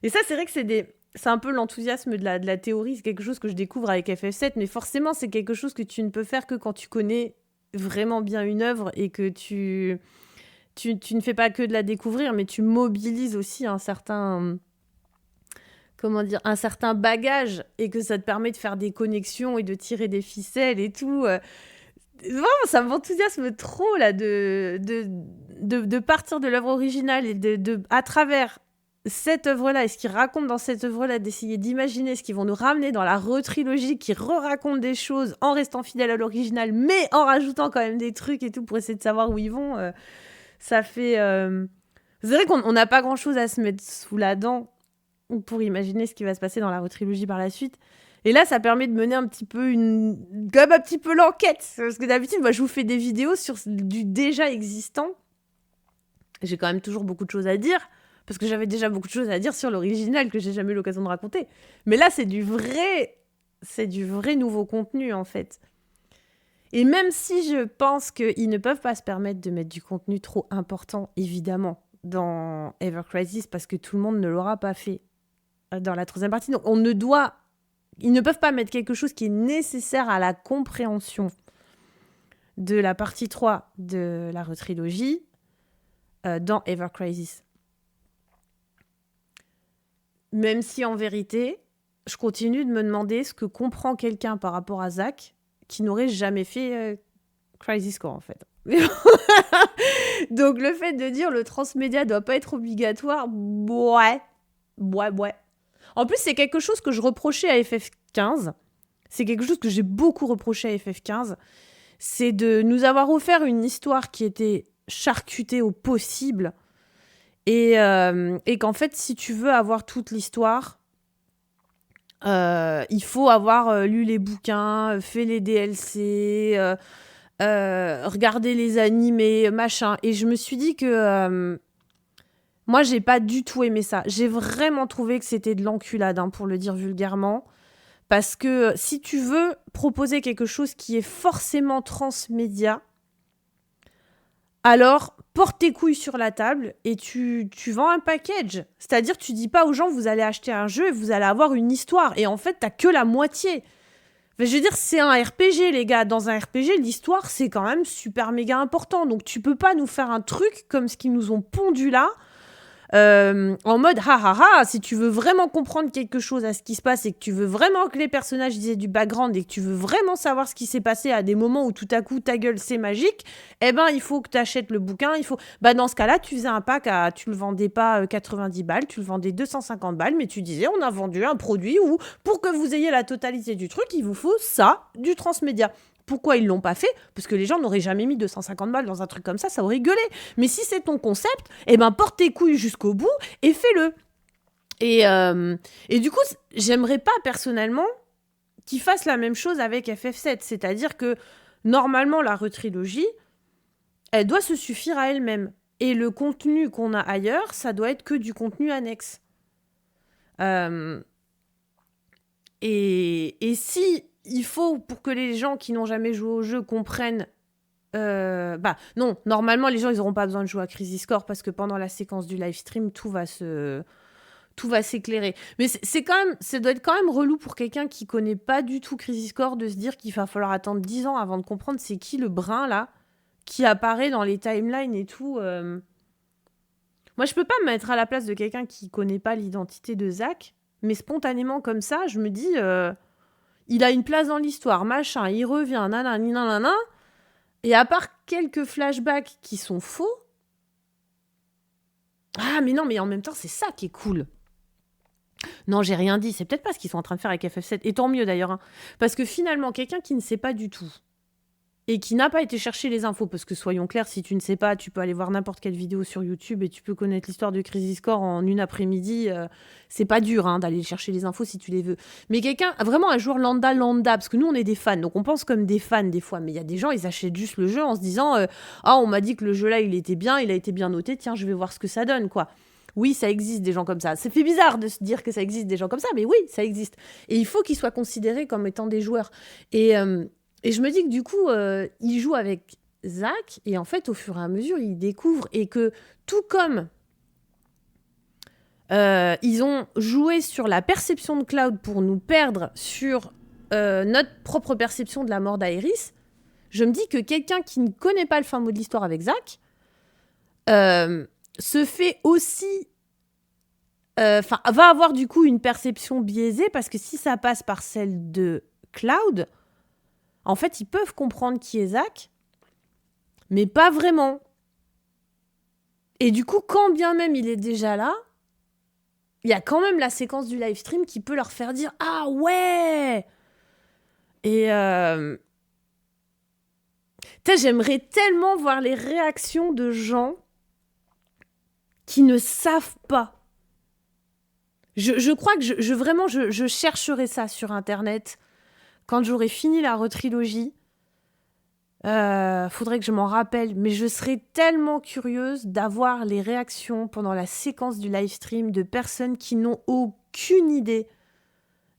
Et ça, c'est vrai que c'est un peu l'enthousiasme de la théorie, c'est quelque chose que je découvre avec FF7, mais forcément c'est quelque chose que tu ne peux faire que quand tu connais vraiment bien une œuvre et que tu ne fais pas que de la découvrir, mais tu mobilises aussi un certain bagage et que ça te permet de faire des connexions et de tirer des ficelles et tout. Vraiment, ça m'enthousiasme trop là de partir de l'œuvre originale et à travers cette œuvre-là et ce qu'ils racontent dans cette œuvre-là, d'essayer d'imaginer ce qu'ils vont nous ramener dans la re-trilogie qui re-raconte des choses en restant fidèle à l'original, mais en rajoutant quand même des trucs et tout pour essayer de savoir où ils vont. Ça fait... C'est vrai qu'on n'a pas grand-chose à se mettre sous la dent pour imaginer ce qui va se passer dans la re-trilogie par la suite. Et là, ça permet de mener un petit peu l'enquête. Parce que d'habitude, moi, je vous fais des vidéos sur du déjà existant. J'ai quand même toujours beaucoup de choses à dire, parce que j'avais déjà beaucoup de choses à dire sur l'original que j'ai jamais eu l'occasion de raconter. Mais là, c'est du vrai nouveau contenu, en fait. Et même si je pense qu'ils ne peuvent pas se permettre de mettre du contenu trop important, évidemment, dans Ever Crisis, parce que tout le monde ne l'aura pas fait dans la 3e partie. Donc, ils ne peuvent pas mettre quelque chose qui est nécessaire à la compréhension de la partie 3 de la retrilogie dans Ever Crisis. Même si, en vérité, je continue de me demander ce que comprend quelqu'un par rapport à Zack qui n'aurait jamais fait Crisis Core, en fait. Donc, le fait de dire le transmédia doit pas être obligatoire, ouais. En plus, c'est quelque chose que je reprochais à FF15. C'est quelque chose que j'ai beaucoup reproché à FF15. C'est de nous avoir offert une histoire qui était charcutée au possible. Et qu'en fait, si tu veux avoir toute l'histoire, il faut avoir lu les bouquins, fait les DLC, regarder les animés, machin. Et je me suis dit que... moi, j'ai pas du tout aimé ça. J'ai vraiment trouvé que c'était de l'enculade, hein, pour le dire vulgairement. Parce que si tu veux proposer quelque chose qui est forcément transmédia, alors porte tes couilles sur la table et tu vends un package. C'est-à-dire, tu dis pas aux gens, vous allez acheter un jeu et vous allez avoir une histoire. Et en fait, t'as que la moitié. Enfin, je veux dire, c'est un RPG, les gars. Dans un RPG, l'histoire, c'est quand même super méga important. Donc, tu peux pas nous faire un truc comme ce qu'ils nous ont pondu là, en mode si tu veux vraiment comprendre quelque chose à ce qui se passe et que tu veux vraiment que les personnages aient du background et que tu veux vraiment savoir ce qui s'est passé à des moments où tout à coup ta gueule c'est magique, eh ben il faut que tu achètes le bouquin, dans ce cas-là tu faisais un pack tu le vendais pas 90 balles, tu le vendais 250 balles, mais tu disais on a vendu un produit où pour que vous ayez la totalité du truc il vous faut ça, du transmédia. Pourquoi ils l'ont pas fait? Parce que les gens n'auraient jamais mis 250 balles dans un truc comme ça aurait gueulé. Mais si c'est ton concept, porte tes couilles jusqu'au bout et fais-le. Et du coup, j'aimerais pas personnellement qu'ils fassent la même chose avec FF7. C'est-à-dire que normalement, la retrilogie, elle doit se suffire à elle-même. Et le contenu qu'on a ailleurs, ça doit être que du contenu annexe. Et si il faut, pour que les gens qui n'ont jamais joué au jeu comprennent Non, normalement, les gens, ils n'auront pas besoin de jouer à Crisis Core parce que pendant la séquence du live stream, tout va s'éclairer. Mais c'est quand même, ça doit être quand même relou pour quelqu'un qui connaît pas du tout Crisis Core de se dire qu'il va falloir attendre 10 ans avant de comprendre c'est qui le brun, là, qui apparaît dans les timelines et tout. Moi, je peux pas me mettre à la place de quelqu'un qui connaît pas l'identité de Zach, mais spontanément, comme ça, je me dis, il a une place dans l'histoire, machin, il revient, nanani, nanana. Et à part quelques flashbacks qui sont faux... Ah, mais non, mais en même temps, c'est ça qui est cool. Non, j'ai rien dit. C'est peut-être pas ce qu'ils sont en train de faire avec FF7. Et tant mieux, d'ailleurs. Hein. Parce que finalement, quelqu'un qui ne sait pas du tout et qui n'a pas été chercher les infos, parce que soyons clairs, si tu ne sais pas, tu peux aller voir n'importe quelle vidéo sur YouTube et tu peux connaître l'histoire de Crisis Core en une après-midi. C'est pas dur d'aller chercher les infos si tu les veux. Mais quelqu'un, vraiment un joueur lambda, parce que nous, on est des fans, donc on pense comme des fans des fois. Mais il y a des gens, ils achètent juste le jeu en se disant on m'a dit que le jeu là, il était bien, il a été bien noté, tiens, je vais voir ce que ça donne, quoi. Oui, ça existe des gens comme ça. Ça fait bizarre de se dire que ça existe des gens comme ça, mais oui, ça existe. Et il faut qu'ils soient considérés comme étant des joueurs. Et je me dis que du coup, il joue avec Zach, et en fait, au fur et à mesure, il découvre, et que tout comme ils ont joué sur la perception de Cloud pour nous perdre sur notre propre perception de la mort d'Aerys, je me dis que quelqu'un qui ne connaît pas le fin mot de l'histoire avec Zach se fait aussi... va avoir du coup une perception biaisée, parce que si ça passe par celle de Cloud... En fait, ils peuvent comprendre qui est Zach, mais pas vraiment. Et du coup, quand bien même il est déjà là, il y a quand même la séquence du live stream qui peut leur faire dire « Ah ouais !» Et j'aimerais tellement voir les réactions de gens qui ne savent pas. Je crois que je chercherai ça sur Internet. Quand j'aurai fini la retrilogie, faudrait que je m'en rappelle, mais je serais tellement curieuse d'avoir les réactions pendant la séquence du live stream de personnes qui n'ont aucune idée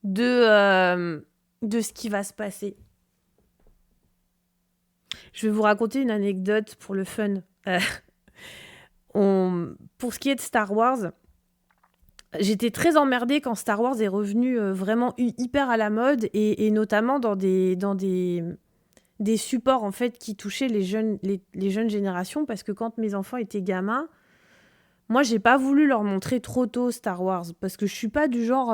de ce qui va se passer. Je vais vous raconter une anecdote pour le fun. Pour ce qui est de Star Wars, j'étais très emmerdée quand Star Wars est revenu vraiment hyper à la mode, et notamment dans des supports en fait qui touchaient les jeunes générations, parce que quand mes enfants étaient gamins, moi j'ai pas voulu leur montrer trop tôt Star Wars, parce que je suis pas du genre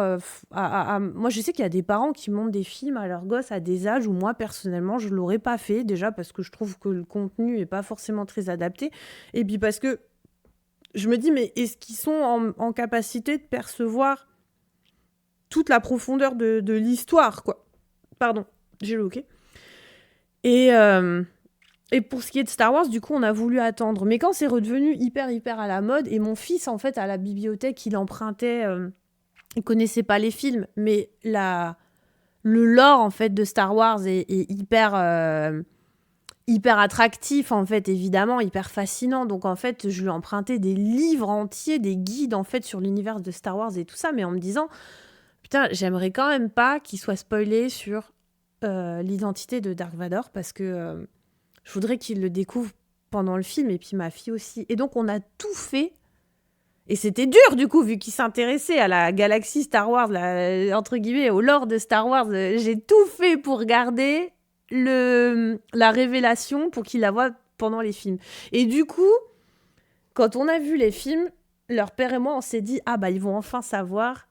moi je sais qu'il y a des parents qui montrent des films à leurs gosses à des âges où moi personnellement je l'aurais pas fait, déjà parce que je trouve que le contenu est pas forcément très adapté, et puis parce que je me dis, mais est-ce qu'ils sont en capacité de percevoir toute la profondeur de l'histoire, quoi. Pardon, j'ai loqué. Et pour ce qui est de Star Wars, du coup, on a voulu attendre. Mais quand c'est redevenu hyper à la mode, et mon fils, en fait, à la bibliothèque, il empruntait... il connaissait pas les films, mais le lore, en fait, de Star Wars est hyper attractif, en fait, évidemment, hyper fascinant. Donc, en fait, je lui ai emprunté des livres entiers, des guides, en fait, sur l'univers de Star Wars et tout ça, mais en me disant, putain, j'aimerais quand même pas qu'il soit spoilé sur l'identité de Dark Vador, parce que je voudrais qu'il le découvre pendant le film, et puis ma fille aussi. Et donc, on a tout fait. Et c'était dur, du coup, vu qu'il s'intéressait à la galaxie Star Wars, entre guillemets, au lore de Star Wars. J'ai tout fait pour garder la révélation pour qu'il la voie pendant les films. Et du coup, quand on a vu les films, leur père et moi, on s'est dit, ah bah, ils vont enfin savoir.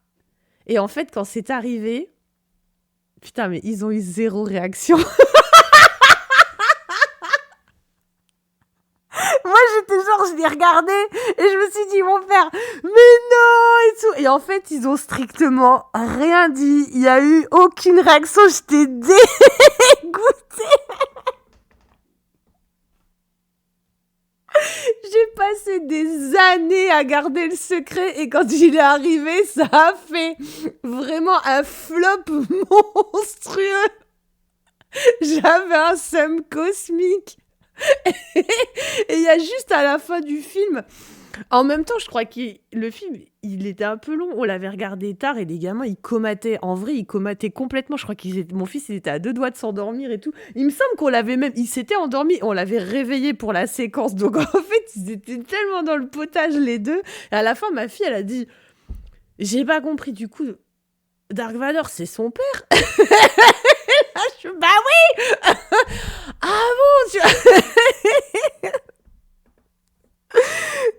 Et en fait, quand c'est arrivé, putain, mais ils ont eu zéro réaction. Moi, j'étais genre, je les regardais et je me suis dit, ils vont faire, mais non, et tout. Et en fait, ils ont strictement rien dit. Il y a eu aucune réaction. J'étais dégoûtée. J'ai passé des années à garder le secret, et quand il est arrivé, ça a fait vraiment un flop monstrueux. J'avais un seum cosmique. Et il y a juste à la fin du film, en même temps, je crois que le film, il était un peu long. On l'avait regardé tard et les gamins, ils comataient. En vrai, ils comataient complètement. Je crois mon fils, il était à 2 doigts de s'endormir et tout. Il me semble qu'on l'avait même. Il s'était endormi. On l'avait réveillé pour la séquence. Donc en fait, ils étaient tellement dans le potage les deux. Et à la fin, ma fille, elle a dit, j'ai pas compris. Du coup, Dark Vador, c'est son père. Ah, bah oui. Ah bon,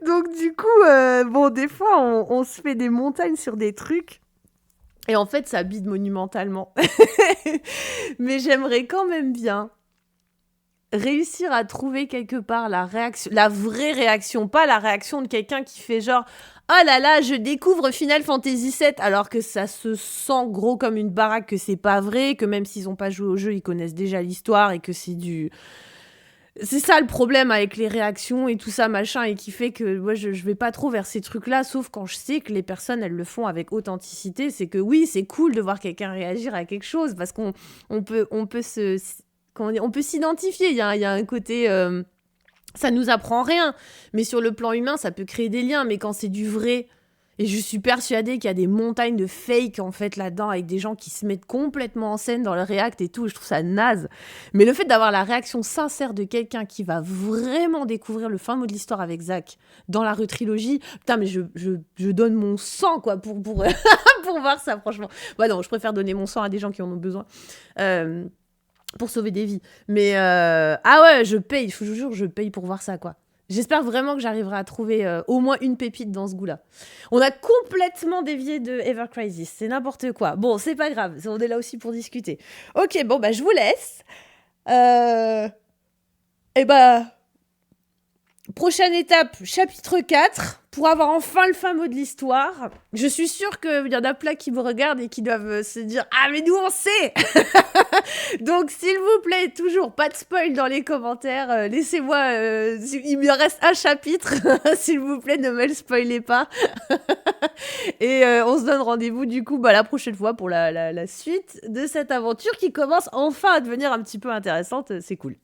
Donc du coup, bon, des fois, on se fait des montagnes sur des trucs. Et en fait, ça bide monumentalement. Mais j'aimerais quand même bien réussir à trouver quelque part la réaction, la vraie réaction, pas la réaction de quelqu'un qui fait genre oh là là, je découvre Final Fantasy VII, alors que ça se sent gros comme une baraque, que c'est pas vrai, que même s'ils ont pas joué au jeu, ils connaissent déjà l'histoire et que c'est du... C'est ça le problème avec les réactions et tout ça, machin, et qui fait que moi, je vais pas trop vers ces trucs-là, sauf quand je sais que les personnes, elles le font avec authenticité. C'est que oui, c'est cool de voir quelqu'un réagir à quelque chose, parce on peut comment dire, on peut s'identifier. Il y a un côté... ça nous apprend rien, mais sur le plan humain, ça peut créer des liens. Mais quand c'est du vrai, et je suis persuadée qu'il y a des montagnes de fake en fait là-dedans, avec des gens qui se mettent complètement en scène dans le react et tout, je trouve ça naze. Mais le fait d'avoir la réaction sincère de quelqu'un qui va vraiment découvrir le fin mot de l'histoire avec Zach dans la retrilogie, putain, mais je donne mon sang quoi pour pour voir ça, franchement. Ouais, non, je préfère donner mon sang à des gens qui en ont besoin. Pour sauver des vies. Mais ah ouais, je paye, je vous jure, je paye pour voir ça, quoi. J'espère vraiment que j'arriverai à trouver au moins une pépite dans ce goût-là. On a complètement dévié de Ever Crisis, c'est n'importe quoi. Bon, c'est pas grave, on est là aussi pour discuter. Ok, bon, bah je vous laisse. Et bah, prochaine étape, chapitre 4, pour avoir enfin le fin mot de l'histoire. Je suis sûre qu'il y en a plein qui me regardent et qui doivent se dire « Ah, mais nous, on sait !» Donc, s'il vous plaît, toujours pas de spoil dans les commentaires. Laissez-moi... il me reste un chapitre. S'il vous plaît, ne me le spoilez pas. Et on se donne rendez-vous, du coup, la prochaine fois pour la suite de cette aventure qui commence enfin à devenir un petit peu intéressante. C'est cool.